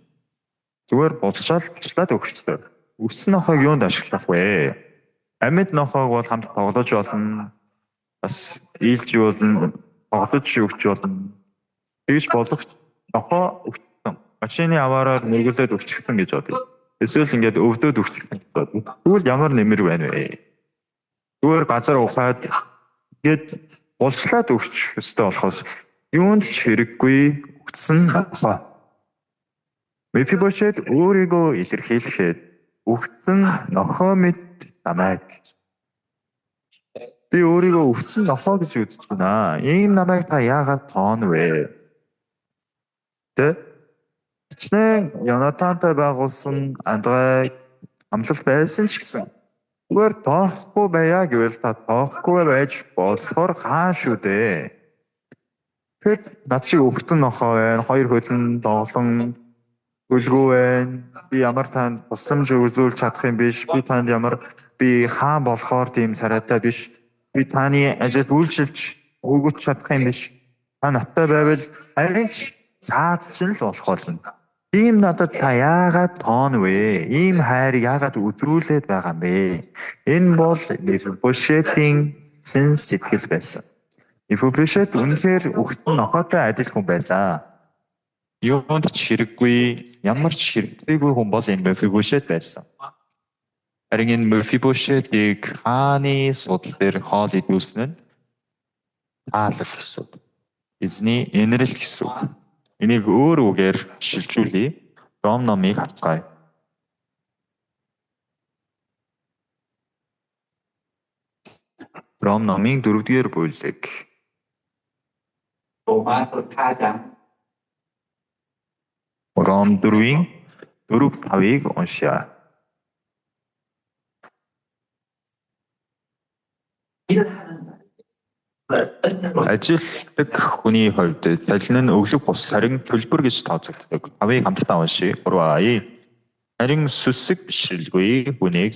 зүгээр болцоод өгчтэй. Өгсөн нохоог юунд ашиглах вэ? Амьд нохоог бол хамт тоглож болно. Бас ийлж болно, тоглож өгч болно. Тэгж болох нохоо өгсөн. Машины аваараар мөргөлөөд өгчихсэн гэж бодъё. Эсвэл ингээд өвдөд өгчихсэн гэж бодъё. Тэгвэл ямар нэмэр байна вэ? Зүгээр газар ухаад ингээд болцлоод өгч өстэй болохоос юунд ч хэрэггүй өгсөн нохоо. Мефибошет өөрийгөө илэрхийлэхэд өгсөн нохоо мэд намайг. Би өөрийгөө өгсөн нохоо гэж үзэж байна. Ийм намайг та яагаад тоон вэ? Тэ? Хичнээн Йонатантай байгуулсан андгай амлалт байсан ч гэсэн зүгээр тоохгүй байя гэвэл та тоохгүй байж болохоор хаа шүү дээ. Тэр над шиг өгсөн нохоо байна. Хоёр хөлн доолон хөлгөө байна. Би ямар танд тусламж үзүүлж чадах юм биш. Би хаан болохоор тийм царайтай биш. Би таны ажил үйлчилж өгч чадах юм биш. Та надтай байвал харин цааз чинь л болох болно. Ийм надад та яагаад тоон вэ? Ийм хайр яагаад үзүүлээд байгаа юм бэ? Энэ бол Мефибошетийн хэн сэтгэл байсан. Мефибошет үнэхээр өгсөн нохоотой адил хүн байлаа. Юунд ч хэрэггүй, ямар ч хэрэгцээгүй хүн бол энэ Мефибошет байсан. Харин энэ Мефибошетийг хааны судал дээр хоол идүүлсэн нь таалал гэсэн. Эзний энэрл гэсэн. Энийг өөр үгээр шилжүүлье. Ром номыг хацгаая. Ром номын 4-р бүлэг. Ром 4-ийн 4-5-ыг уншъя. Ажилтдаг хүний хувьд цалин нь өглөг бус харин төлбөр гэж тооцогддог. 5-ыг хамтдаа уншъя. 3А. Харин сүсэг бишрэлгүй хүнийг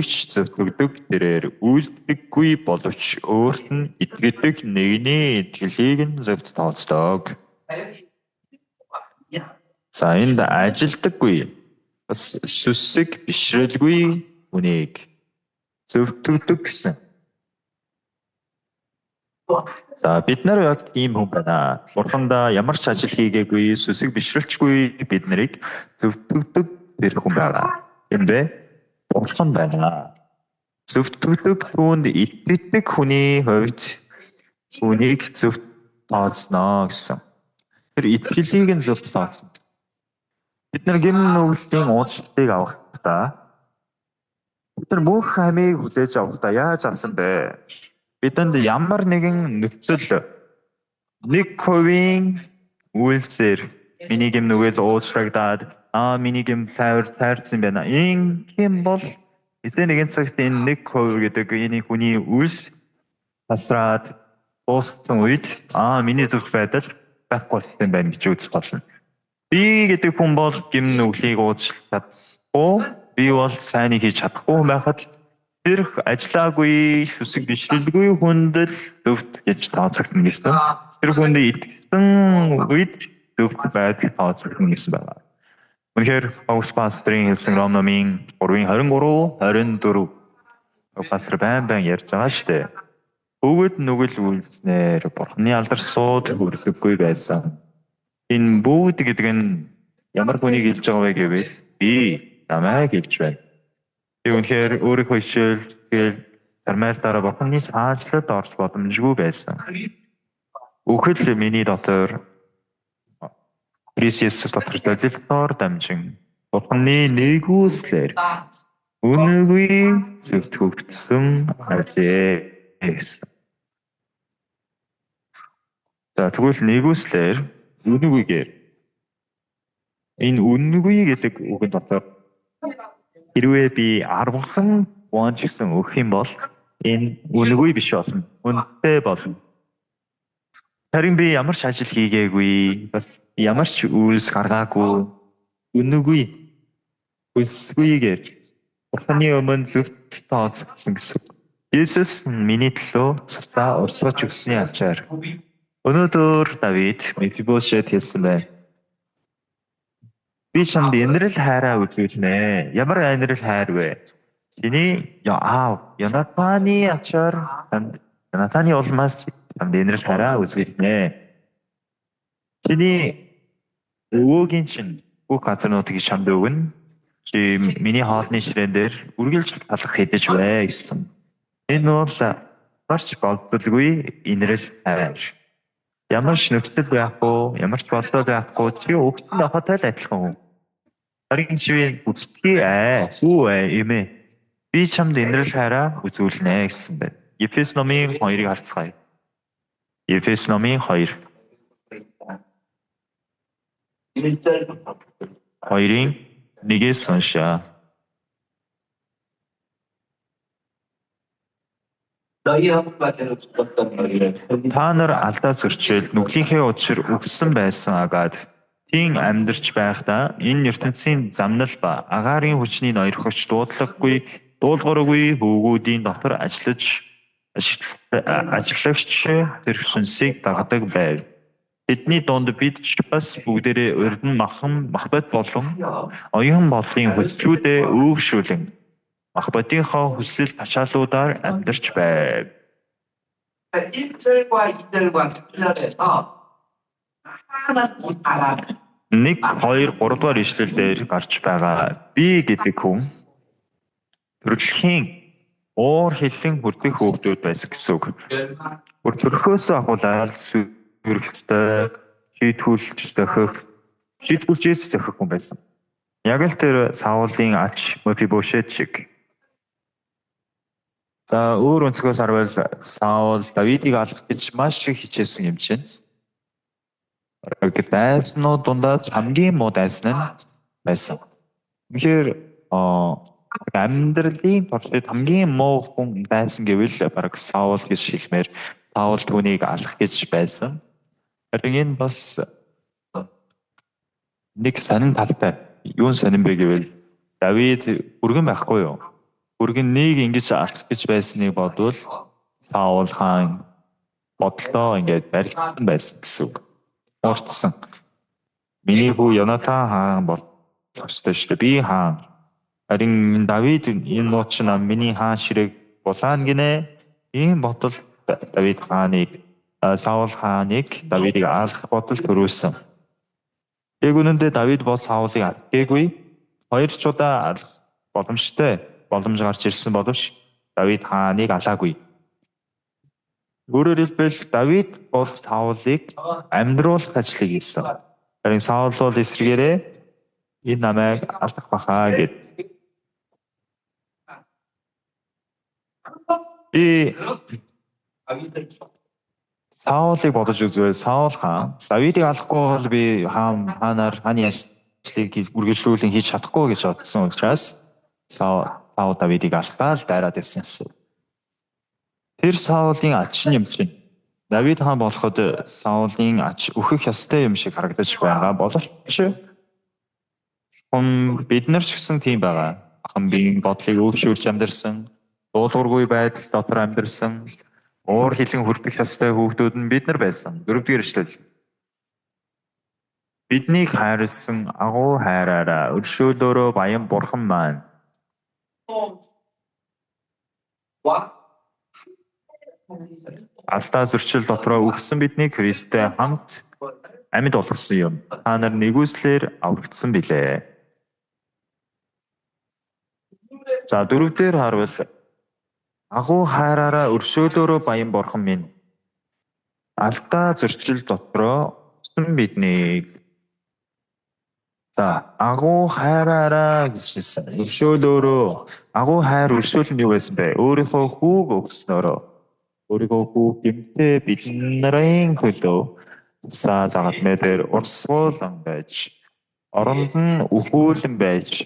ч зөвтгөгдөг тэрээр үйлдэггүй боловч өөрт нь итгэдэг нэгний итгэлийг нь зөвд тооцдог. За энд ажилтдаггүй бас сүсэг бишрэлгүй хүнийг зөвтгөгдөг гэсэн. За бид нар яг ийм хүн байна. Бурхандаа ямар ч ажил хийгээгүй, сүсэг бишрэлчгүй бид нарыг зөвтгөгдөг тэр хүн байна. Тийм бэ? Бурхан байна. Зөвтгөгдөг түүнд итгэдэг хүний хувьд хүнийг зөвт тооцно гэсэн. Тэр итгэлийг нь зөвт тооцно. Бид нар гэмн нүглийн уучлалыг авахдаа бид нар бүх амийг хүлээж авахдаа яаж авсан бэ? Бидэнд ямар нэгэн нөхцөл 1% үйлсээр миний гэм нүгэл уучлагдаад миний гэм цайрсан байна. Ийм бол эцэг нэгэн цагт энэ 1% гэдэг энэ хүний үйлс тасраад дууссан үед миний зөвхт байдал байхгүй болсон байна гэж үзэх болно. Би гэдэг хүн бол гэм нүглийг уучлах чадахгүй, би бол сайныг хийж чадахгүй байхад тэр ажиллаагүй, сүсэг бишрэлгүй хүнд л зөвхт гэж тооцогдно гэсэн. Тэр хүнд итгэсэн үед зөвхт байдал тооцогдно гэсэн байна. Үнэхээр Паулус пасторын хэлсэн Ром номын 3-ын 23, 24 Пастор байн ярьж байгаа шүү дээ. Бөгөөд нүгэл үйлснээр Бурхны алдар сууд хүрдэггүй байсан. Энэ бүгд гэдэг нь ямар хүнийг хэлж байгаа вэ гэвэл би намайг хэлж байна. Би үнэхээр өөрийнхөө ишэл тэгэл Кармелтаараа Бурхны цаашлаад орж боломжгүй байсан. Үхэл миний дотор Есүс дотор залилтоор дамжин Бурхны нэгүслэр үнэгүй зөвтгөгдсөн ажээ гэсэн. За тэгвэл нэгүслэр үнэгүйгээр энэ үнэгүй гэдэг үгэн дотор хэрвээ би 10хан вон ч гэсэн өгөх юм бол энэ үнэгүй биш болно. Үнэтэй болно. Харин би ямар ч ажил хийгээгүй, бас ямар ч үйлс гаргаагүй, үнэгүй, үсгүйгээр Бурхны өмнө зөвхт тооцогдсон гэсэн. Есүс миний төлөө цусаа урсгаж өгсөний ачаар өнөөдөр Давид Мефибошет хэлсэн байна. Би чамд инрэл хайраа үзүүлнэ. Ямар инрэл хайр вэ? Чиний аав Йонатаны ачаар Йонатаны улмаас чамд инрэл хайраа үзүүлнэ. Чиний өвөөгийн чинь бүх газар нутгийг чамд өгнө. Чи миний хоолны ширээн дээр үргэлж талах хэдэж бай гэсэн. Энэ бол марч болдолгүй инрэл хайр. Ямар ч нөхцөл байхгүй, ямар ч бодлоо байхгүй чи өгсөн байхатай л адилхан. Харин чи үсгий хүү эмээ. Би чамд инрэл хайраа үзүүлнэ гэсэн байна. Ефес номын 2-ыг харцгаая. Ефес номын 2. 2-ын 1-ээс уншаа. Та нар алдаа зөрчил нүглийнхээ учир өгсөн байсан агаад тийм амьдарч байхдаа энэ ертөнцийн замнал ба агаарын хүчний ноёрхогч дуулгаргүй хөвгүүдийн дотор ажиллагч тэр сүнсийг дагдаг байв. Тэдний дунд бид ч бас бүгдээрээ урдн махбат болон оюун бодлын хүслүүдээ өөгшүүлэн мах бодийнхоо хүсэл тачаалуудаар амьдарч байв. 1절과 2절과 3절에서 하나님 사람 1, 2, 3 дугаар ишлэлээр гарч байгаа би гэдэг хүн төрөлхийн уур хэлэн хүртэх хүүхдүүд байсан гэсэн үг. Бүр төрхөөс ахуулаад сүрэлцтэй шийтгүүлж зохих хүн байсан. Яг л тэр Саулын ач Мефибошет шиг. За өөр өнцгөөс харвал Саул Давидыг алах гэж маш их хичээсэн юм чинь. Дайснууд дундаас хамгийн муу дайсан нь байсан. Тэгэхээр амьдралын туршид хамгийн муу хүн дайсан гэвэл бараг Саул гэж хэлмээр Саул түүнийг алах гэж байсан. Харин энэ бас нэг сонин талтай. Юун сонин бэ гэвэл Давид өргөн байхгүй юу? Өргөн нэг ингэж алах гэж байсныг бодвол Саул хаан бодлоо ингэж баригдсан байсан гэсэн үг. Урдсан. Миний хүү Йонатан хаан болчихсон шүү дээ. Би хаан. Харин Давид энэ нууц нь миний хаан ширээг булаана гинэ. Ийм бодол Давид хааныг Саул хааныг Давидыг алах бодол төрүүлсэн. Яг үнэндээ Давид бол Саулыг алгээгүй. 2 удаа алах боломж гарч ирсэн боловч Давид хааныг алаагүй. Өөрөөр хэлбэл Давид бол Саулыг амьдруулах ажлыг хийсэн. Харин Саул бол эсрэгээрээ энэ намайг алах бахаа гэд. Саулыг бодож үзвэл Саул хаан Давидыг алахгүй бол би хааны ажлыг үргэлжлүүлэн хийж чадахгүй гэж бодсон учраас Саул Давидыг алахтаа л дайраад ирсэн гэсэн. Тэр Саулын ач юм чинь Давид хаан болоход Саулын ач өөхөх ёстой юм шиг харагдаж байгаа боловч бид нар ч гэсэн тийм байгаа. Хамгийн бодлыг өөгшүүлж амьдэрсэн, дуулуургүй байдал дотор амьдэрсэн, уур хилэн хүртэх ёстой хүүхдүүд нь бид нар байсан. 4-р эшлэл. Биднийг хайрлсан агуу хайраараа өршөөлөөрөө баян бурхан маань Алдаа зөрчил дотроо үхсэн бидний Христтэй хамт амьд болгосон юм. Та нар нэгүслэр аврагдсан билээ. За дөрөвдөр харвал агуу хайраараа өршөөлөөрөө баян бурхан минь алдаа зөрчил дотроо үхсэн биднийг агуу хайраараа гэжсэн. Өршөөлөөрөө агуу хайр өршөөл нь юу байсан бэ? Өөрийнхөө хүүг өгснөөрөө өөрийнхөө хүү гэмтээ бидний төлөө загаад мэдэр урсгуулан байж оронд нь өхөөлөн байж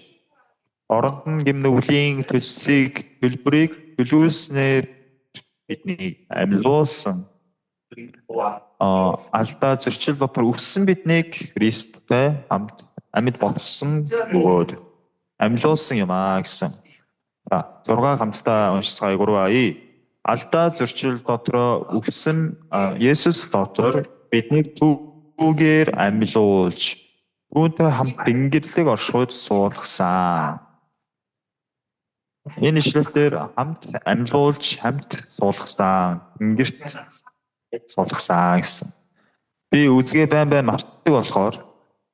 оронд нь гимнүглийн төлбөрийг төлүүлснээр бидний амьлуулсан алдаа зөрчил дотор үхсэн биднийг Христтэй хамт амьд болгосон бөгөөд амьлуулсан юм гэсэн. 6 хамтдаа уншицгаая 3 алдаа зөрчил дотроо үхсэн Есүс дотор бидний түүгээр амьлуулж түүнтэй хамт Тэнгэрлэг оршууд суулгасан. Энэ ишлэлээр хамт амьлуулж хамт суулгасан, Тэнгэрт суулгасан гэсэн. Би үзгээ байн мартдаг болохоор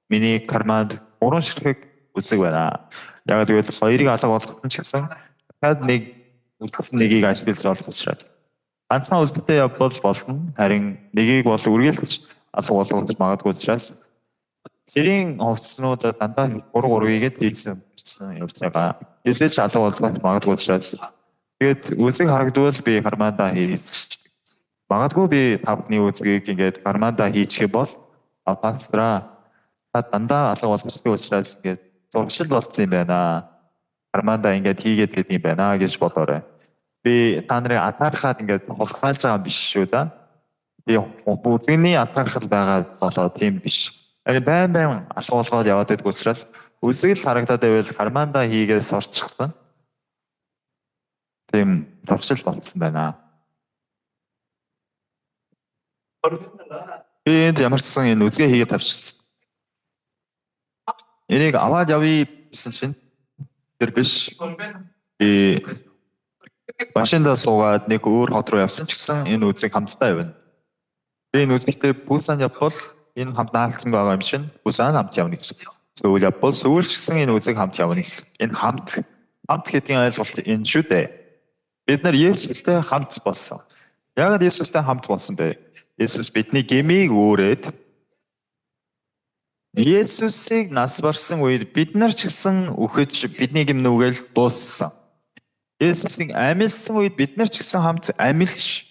миний карманд 3 ширхэг үзэг байна. Яг тэгвэл 2-ыг алга болгох нь ч гэсэн дахиад нэг үлдсэн нэгийг ажиглаж болох учраас ганцхан үстэй явбал болно. Харин нэгийг бол үргэлж алга болгох магадгүй учраас сэрийн хувцснуудад дандаа 3-3-ийг хийсэн явж байгаа. Тэсэж алга болгох магадгүй учраас тэгээд үзэг харагдвал би кармандаа хийж магадгүй би тавны үзгийг ингээд кармандаа хийчих бол пастра дандаа алга болгочихдаг учраас ингээд зуршил болцсон юм байна. Кармандаа ингээд хийгээд байдаг юм байна гэж бодоорой. Би та нарыг атаархаад ингээд холгаалж байгаа юм биш шүү да. Би үзэгний атаархал байгаа болоо тийм биш. Байн алга болгоод яваад байдаг учраас үзэг л харагдаад байвал кармандаа хийгээд сурчихсан. Тийм зуршил болцсон байна. Би энд ямар ч сан энэ үзгээ хийгээд тавьчихсан. Энийг аваад явъя гэсэн чинь тэр биш. Би машиндаа суугаад нэг өөр хот руу явсан ч гэсэн энэ үзэг хамтдаа явна. Би энэ үзэгтэй Бусан явбал энэ хамт наалтсан байгаа юм шин Бусан хамт явна гэсэн. Сөүл явбал Сөүл ч гэсэн энэ үзэг хамт явна гэсэн. Энэ хамт гэдгийн ойлголт энэ шүү дээ. Бид нар Есүстэй хамт болсон. Яагаад Есүстэй хамт болсон бэ? Есүс бидний гмийг өөрөөд Есүсийг нас барсан үед бид нар ч гэсэн үхэж бидний гимнүгээл дууссан. Есүсийг амьлсан үед бид нар ч гэсэн хамт амьлж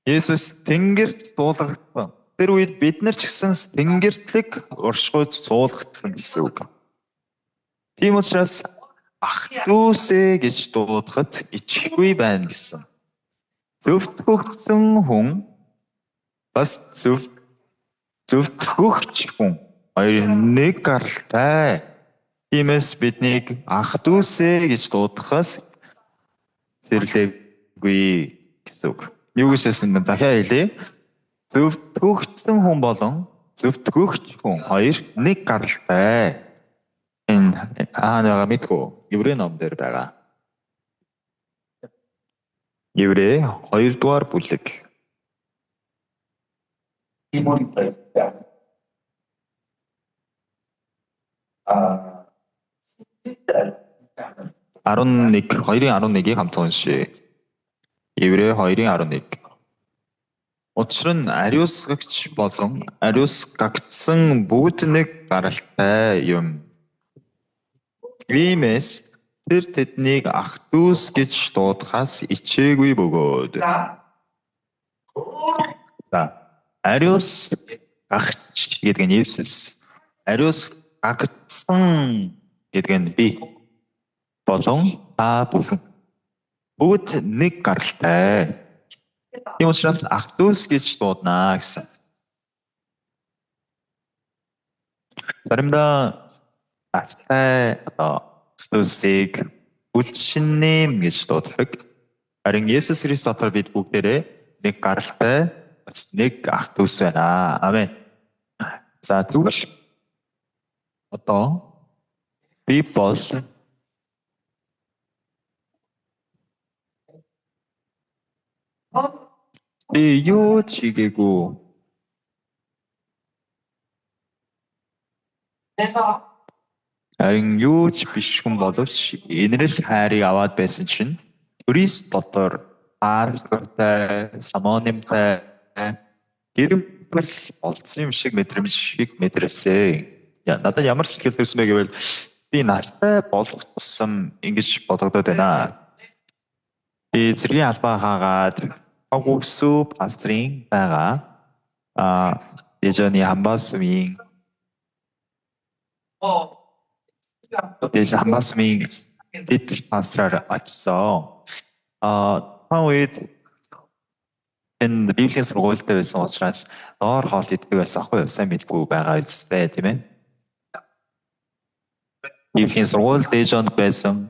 Есүс Тэнгэрт суулгагдсан. Тэр үед бид нар ч гэсэн Тэнгэрлэг оршихуйд суулгагдсан гэсэн үг. Тийм учраас ах дүүсээ гэж дуудахад ичгүй байна гэсэн. Зөвтгөгдсөн хүн бас зөвтгөгч хүн хоёр нэг гаралтай. Тиймээс биднийг ах дүүсээ гэж дуудахаас сэрлээгүй гэсэн үг. Юу гэж хэлсэн бэ? Дахиад хэлье. Зөвтгөгдсөн хүн болон зөвтгөгч хүн хоёр нэг гаралтай. Энэ хаана байгаа мэдгүй. Еврей ном дээр байгаа. Еврей 2 дугаар бүлэг. 2:11-ийг хамт уншъя. Еврей 2:11. Учир нь ариусгагч болон ариусгагдсан бүгд нэг гаралтай юм. Иймээс тэр тэднийг ах дүүс гэж дуудахаас ичээгүй бөгөөд. Ариусгагч гэдэг нь Есүс. Ариусгагдсан гэдэг нь би. Болон та бүхэн бүгд нэг гаралтай. Тийм учраас ах дүүс гэж дуудана гэсэн. Заримдаа астай дүүсийг үчнэм гэж дууддаг. Харин Есүс Христ дотор бид бүгдээрээ нэг гаралтай, нэг ах дүүс байна. Амен. За тэгвэл одоо би бол Би юу ч хийгээгүй. Харин юу ч биш хүн боловч инэрл хайрыг аваад байсан чинь Христ дотор пастортай, самонимтай гэрэл болцсон юм шиг мэдрэмжийг мэдрээсэй. Надад ямар сэтгэл төрсөн бэ гэвэл би настай болох тусам ингэж бодогдоод байна. Би зэргийн албаа хаагаад агуулсуу пастрын байгаа. Дэжоны хамбасмын хамбасмын дэд пастраар очсон. Та үед энэ библийн сургуультай байсан учраас доор хоол иддэг байсан аахгүй юу? Сайн мэдгүй байгаа үстэй тийм ээ. Библийн сургууль Дэжонд байсан.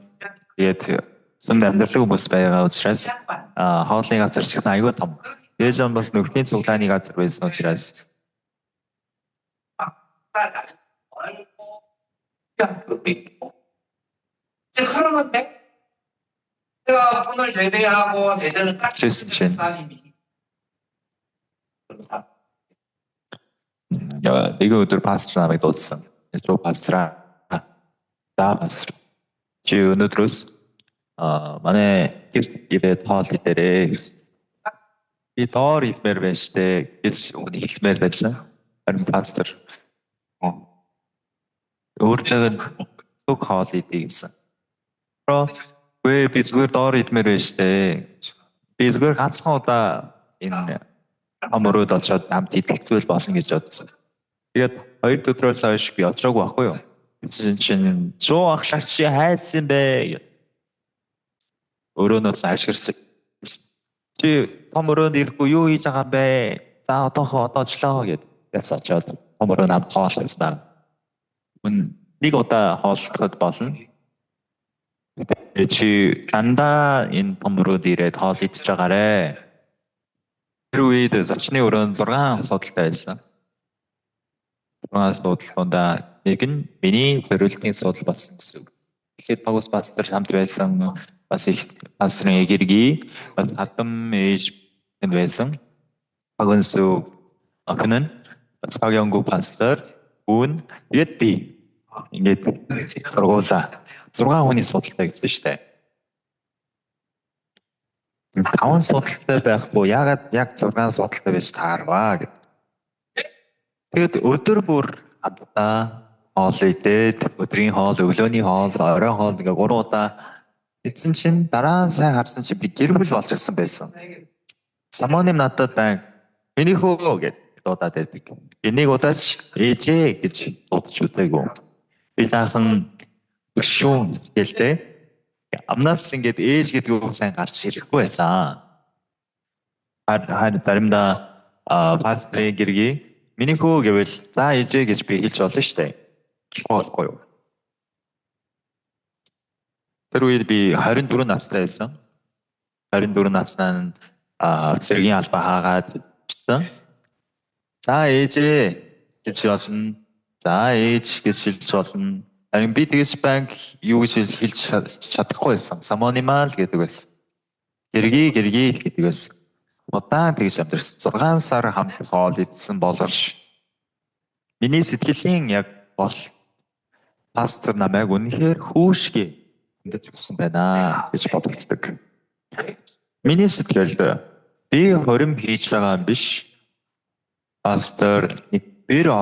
Тэгээд сүнд амьдралтай хүмүүс байгаа учраас хоолны газар ч гэсэн аюул том. Дэжон бас нөхний цуглааны газар байсан учраас 그러는데 제가 분을 제대하고 대전을 딱 제스친. нэг өдөр пастор намайг дуудсан. Руу пастраа пастор. Чи өнөөдрөөс манай гэрт ирээд хоол идээрэй. Би доор идмээр байна штэ гэж өгний хэлмээр байсан. Харин пастор өөртөө зөв хоол идэх гэсэн. Би зүгээр доор идмээр байна штэ. Би зүгээр ганцхан удаа энэ амрууд очоод хамт идэх зүйл болно гэж бодсон. Тэгээд 2 өдрөөс хойш би очоогүй байхгүй юу? Чинь зөө ахшаа чи хайсан бэ? Өрөөнөөс ашигрсан. Чи том өрөөнд ирэхгүй юу хийж байгаа бэ? За одоочлоо гэд очоод том өрөөнд хамт хоолсон. Нэг удаа хооллоход болно. Чи дандаа энэ том өрөөнд ирээд хоол идж байгаарэ. Тэр үед зочны өрөөнд 6 судалтай байсан. 6 судалтуудаа нэг нь миний зориултын судал болсон гэсэн үг. Тэгэхээр Паулус пастор хамт байсан бас их пастрын гэрги хатам ээж байсан. Пагонсу акнан цагаангу пастор үн тэгээд би ингээд сургуулаа 6 хүний судалтай гэсэн шүү дээ. 5 судалтай байхгүй ягаад яг 6 судалтай байж таарваа гэд. Тэгээд өдөр бүр хамтдаа хоол идээд өдрийн хоол, өглөөний хоол, оройн хоол ингээ 3 удаа идсэн чинь дараа нь сайн харсан чинь би гэр бүл болж ирсэн байсан. Самоним надад байн миний хөө гэд дуудаад байдаг. Энийг удаач ээжээ гэж дуудаж үзээгүй. Би таахан өшүүн гэлтэй амнаас ингээд ээж гэдэг үг сайн гарч ирэхгүй байсан. Заримдаа пастрын гэрги миний хөө гэвэл за ээжээ гэж би хэлж болно шүү дээ. Болохгүй юу? Тэр үед би 24 настай байсан. 24 наснаа зэргийн албаа хаагаад бичсэн. За ээжээ гэж болно. За ээж гэж хэлж болно. Харин би тэгж банк юу гэж хэлж чадахгүй байсан. Самонимал гэдэг байсан. Гэрги гэдэг байсан. Удаан тэгж амьдэрсэн. 6 сар хамт хоол идсэн боловч миний сэтгэлийн яг бол пастор намайг үнэхээр хүүшгээ мэдэж өгсөн байна гэж бодогддог. Миний сэтгэлд би хорим хийж байгаа юм биш. Пастор нэг бэр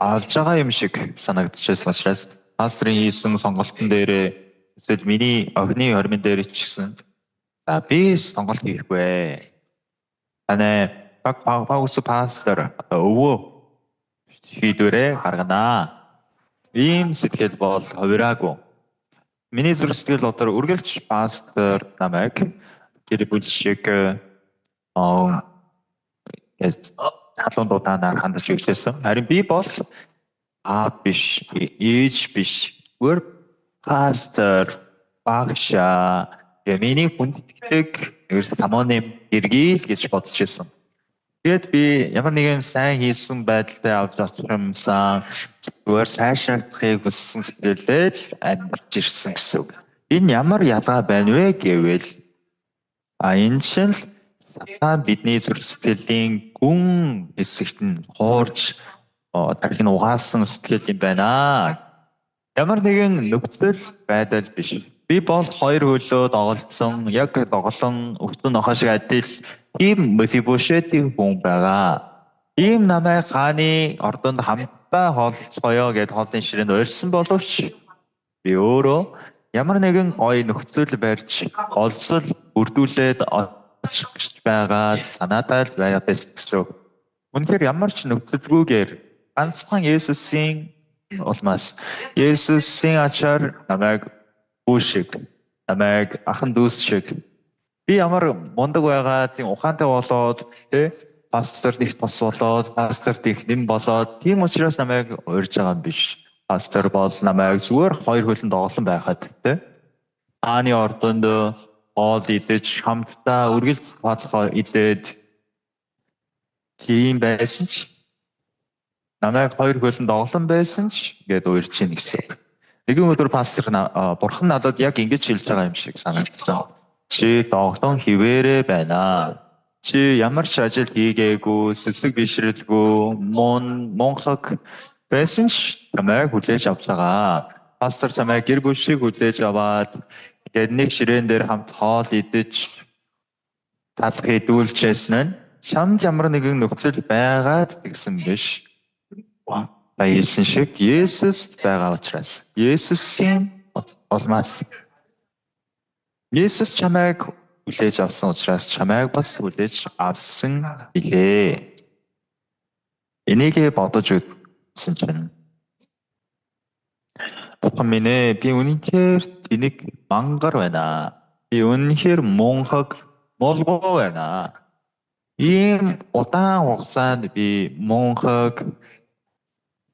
олж байгаа юм шиг санагдчихсан учраас пастрын хийсэн сонголтын дээрээ эсвэл миний огны хормын дээр ч гэсэн за би сонголт хийхгүй. Анаа Паулус пастор өвөө шийдвэрээ гарганаа. Ийм сэтгэл бол хувираагүй. Миний зүрх сэтгэл дотор үргэлж пастор намайг гэр бүл шиг халуун дудаанаар хандаж өглөөсөн. Харин би бол биш, ээж биш. Өөр пастор багшаа миний хүндэтгдэг самоним гэргийл гэж бодож байсан. Тэгээд би ямар нэгэн сайн хийсэн байдалтай авч очимсан зүгээр сайшаардахыг хүссэн сэтгэлээр амьдарч ирсэн гэсэн үг. Энэ ямар ялгаа байна вэ гэвэл Энэ чинь л сатан бидний зүрх сэтгэлийн гүн хэсэгт нь хуурж тархин угаасан сэтгэл юм байна. Ямар нэгэн нөхцөл байдал биш. Би бол хоёр хөлөө доголдсон, яг доголон өвчин нохоо шиг адил тийм Мефибошетийн хүн байгаа. Ийм намайг хааны ордонд хамтдаа хоолцгоё гэд хоолны ширээнд урьдсан боловч би өөрөө ямар нэгэн гоё нөхцөл барьж олзол бүрдүүлээд очих байгаа санаатай байгаад байсан. Үнэхээр ямар ч нөхцөлгүйгээр ганцхан Есүсийн улмаас Есүсийн ачаар намайг үүшиг, намайг ахан дүүс шиг би ямар мундаг байгаа тийм ухаантай болоод пастор их бас болоод пастор их нэм болоод тийм учраас намайг урьж байгаа юм биш. Пастор бол намайг зүгээр хоёр хөлөнд доголон байхад хааны ордонд хоол идэж хамтдаа үргэлж хооллохоо идээд тийм байсан ч намайг хоёр хөлөнд доголон байсан ч гээд урьж чинь гэсэн. Нэгэн өдөр пастор бурхан надад яг ингэж хэлж байгаа юм шиг санагдсан. Чи доголон хിവэрэ байна. Чи ямар ч ажил хийгээгүй, сэсэг бишрэлгүй, мунхаг байсан ч намайг хүлээж авлаа. Пастор чамайг гэр бүл шиг хүлээж аваад гээд нэг ширээн дээр хамт хоол идэж талх хэдүүлжсэн нь чамд ямар нэгэн нөхцөл байгаад гэсэн биш. Баялсан шиг Есүс байгаа учраас Есүсийн улмаас Есүс чамайг хүлээж авсан учраас чамайг бас хүлээж авсан билээ. Энийг бодож үзсэн чинь Бурхан минь ээ, би үнэнхээр тэнэг мангар байна. Би үнэнхээр мунхаг молгоо байна. Ийм удаан хугацаанд би мунхаг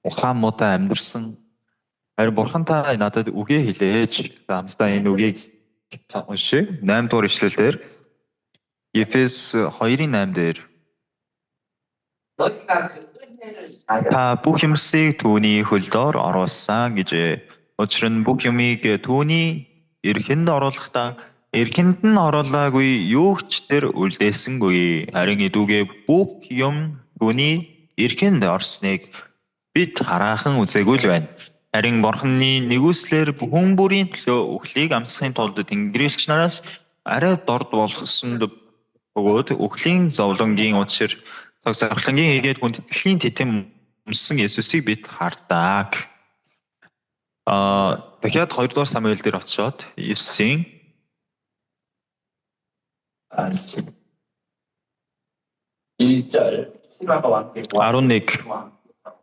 ухаан муутай амьдэрсэн. Харин Бурхантай надад үгээ хэлээч. Хамтдаа энэ үгийг уншия. 8 дугаар ишлэлээр Ефес 2:8 дээр та бүх юмсыг түүний хөлдөөр оруулсан гэжээ. Учир нь бүх юмыг түүний эрхэнд оруулахдаа эрхэнд нь оруулаагүй юу ч тэр үлдээсэнгүй. Харин идүүгээ бүх юм түүний эрхэнд орсныг бид хараахан үзээгүй л байна. Харин Бурханы нэгүслэр хүн бүрийн төлөө үхлийг амсахын тулд Тэнгэрлэгч нараас арай дорд болгосон бөгөөд үхлийн зовлонгийн учир цаг завхлангийн хийгээд хүндэтгэлийн титэм өмсөн Есүсийг бид хардаг. Дахиад 2 дугаар Самуэль дээр очиод 9-ийн 11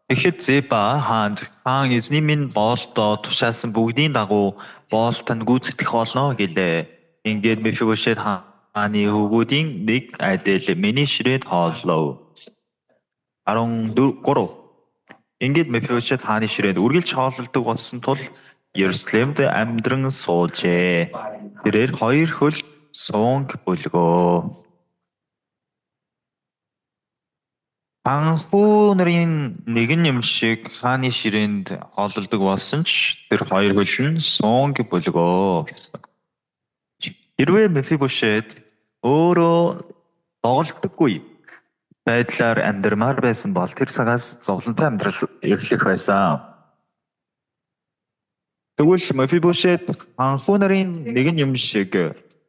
Тэгэхэд Зеба хаан эзний минь боолтоо тушаасан бүгдийн дагуу боолтод гүйцэтгэх болно гэлээ. Ингээд Мефибошет хааны хөвгүүдийн нэг адил миний ширээд хооллов. 13 Ингээд Мефибошет хааны ширээнд үргэлж хооллдог болсон тул Иерусалимд амьдран суужээ. Тэрээр хоёр хөл суунг бөлгөө. Анхуу нарын нэгэн юм шиг хааны ширээнд хооллдог болсон ч тэр хоёр хөл нь суунг бөлгөө. Хэрвээ Мефибошет өөрөө доголдоггүй байдлаар амьдрмаар байсан бол тэр цагаас зовлонтой амьдрал эхлэх байсан. Тэгвэл Мефибошет анхуу нарын нэгэн юм шиг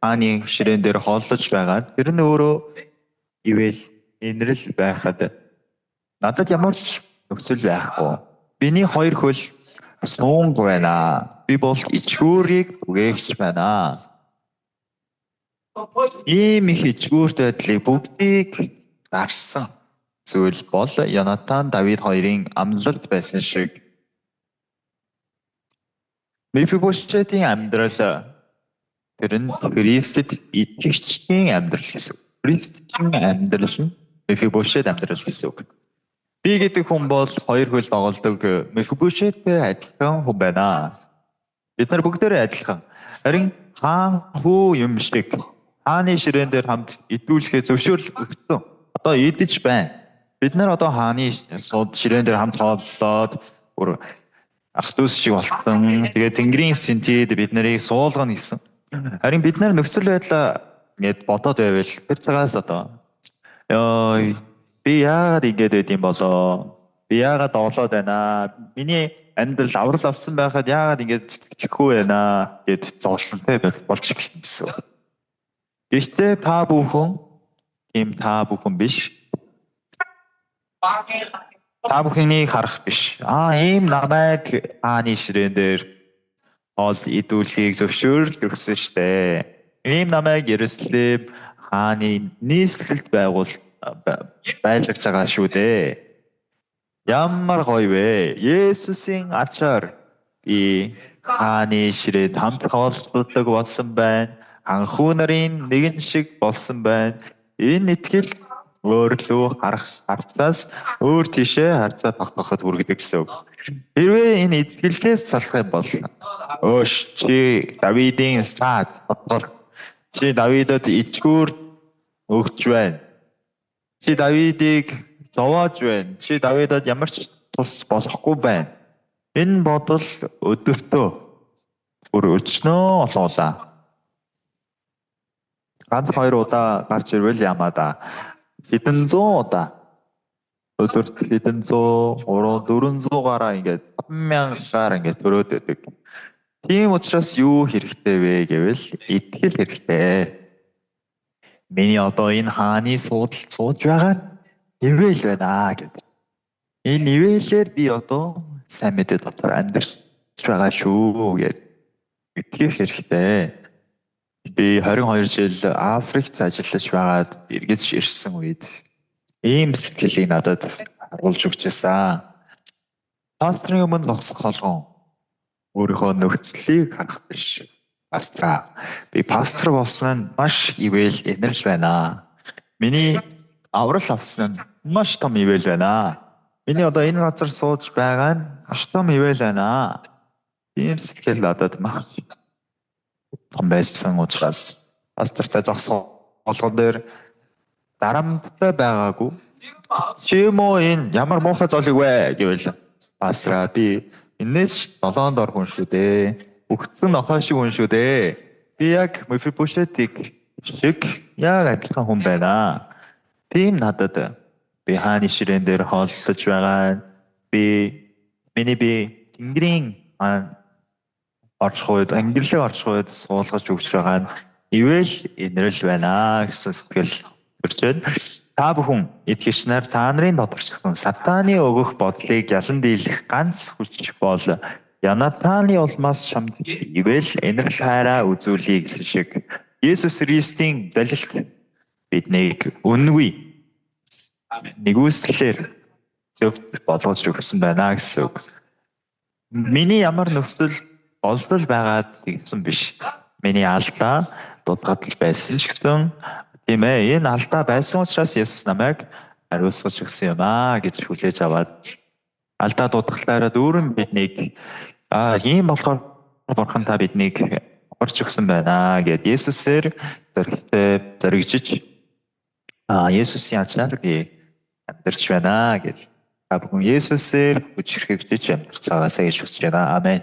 хааны ширээн дээр хооллож байгаад тэр нь өөрөө ивэл инрэл байхад надад ямар ч нөхцөл байхгүй. Биний хоёр хөл суунг байна. Би бол ичгүүрийг түгээгч байна. Ийм их ичгүүрт байдлыг бүгдийг дарсан зүйл бол Йонатан Давид хоёрын амлалт байсан шиг. Мефибошетийн амьдрал тэр нь Христэд итгэгчийн амьдрал гэсэн. Христийн амьдрал нь Мефибошет амьдрал гэсэн үг. Би гэдэг хүн бол хоёр хөл доголдог Мефибошеттэй адилхан хүн байна. Бид нар бүгдээрээ адилхан. Харин хаан хүү юм шиг хааны ширээн дээр хамт идүүлэхээ зөвшөөрөл өгсөн. Одоо идэж байна. Бид нар одоо хааны ширээн дээр хамт хооллоод ах дүүс шиг болсон. Тэгээд Тэнгэрийн сэнтид бид нарыг суулгана гэсэн. Харин бид нар нөхцөл байдлаа ингээд бодоод байвал тэр цагаас одоо би яагаад ингэж байд юм болоо? Би яагаад доолоод байна? Миний амьдрал аврал авсан байхад яагаад ингэж сэтгэхгүй байна гэд зовлонтой болж эхэлсэн гэсэн. Гэхдээ та бүхэн биш. Та бүхний харах биш. Ийм намайг хааны ширээн дээр хоол идүүлэхийг зөвшөөрөл өгсөн штэ. Ийм намайг Иерусалим хааны нийслэлд байлгаж байгаа шүү дээ. Ямар гоё вэ? Есүсийн ачаар би хааны ширээд хамт хооллдог болсон байна. Анхүү нарын нэгэн шиг болсон байна. Энэ итгэл өөрлөө харцаас өөр тийшээ харцаа тогтооход хүргэдэг гэсэн үг. Хэрвээ энэ итгэлээс залах юм бол чи Давидын саад бодгор чи Давидад ичгүүр өгч байна. Чи Давидыг зовоож байна. Чи Давидад ямар ч тус болохгүй байна. Энэ бодол өдөртөө бүр өчнөө олоолаа. Ганц 2 удаа гарч ирвэл ямаа да. Хэдэн зуун удаа өдөрт хэдэн 100, 300, 400-аараа ингээд 1000-аар ингээд төрөөд байдаг. Тийм учраас юу хэрэгтэй вэ гэвэл итгэл хэрэгтэй. Миний одоо энэ хааны суудалд сууж байгаа нэвэл байна гэдэг. Энэ нэвэлээр би одоо сайн мэдээ дотор амьдарч байгаа шүү гэдэг итгэх хэрэгтэй. Би 22 жил Африкт ажиллаж байгаад эргэж ирсэн үед ийм сэтгэлийг надад харуулж өгчээсэн. Пастрын өмнө зогсох болгон өөрийнхөө нөхцөлийг харах биш. Би пастор болсон нь маш ивэл энерж байна. Миний аврал авсан нь маш том ивэл байна. Миний одоо энэ газар сууж байгаа нь маш том ивэл байна. Ийм сэтгэл надад маш том байсан учраас пастортай зогсох болгон дээр дарамттай байгаагүй. Чи юм уу энэ ямар муухай золиг вэ гэвэл пастора би энэс 7 дор хүн шүү дээ. Өгцөн охоо шиг хүн шүү дээ. Би яг Мефибошетик шиг яг адилхан хүн байна. Тийм надад би хааны ширээн дээр хооллож байгаа. Миний Тэнгэрийн ангиллыг орчих үед суулгаж өгч байгаа нь ивэл инэрл байна гэсэн сэтгэл төрж байна. Та бүхэн итгэгч нар та нарын тодорчсон сатааны өгөх бодлыг ялан дийлэх ганц хүч бол Янатаны улмаас чамд ивэл инэрл хайраа үзүүлье гэсэн шиг Есүс Христийн залилт биднийг үнгүй нэгүслэлээр зөвхт болгож өгсөн байна гэсэн үг. Миний ямар нөхцөл болдол байгаад тэгсэн биш. Миний алдаа дутагдал байсан ч гэсэн тийм ээ энэ алдаа байсан учраас Есүс намайг ариусгаж өгсөн юм гэж хүлээж аваад алдаа дутагдлаараа дүүрэн биднийг ийм болохоор бурхан та биднийг орж өгсөн байна гэд Есүсээр зоригжиж Есүсийн ачаар би амьдарч байна гэд та бүхэн Есүсээр хүчрхэгжиж амьдарцгаасаа гэж хүсэж байна. Амен.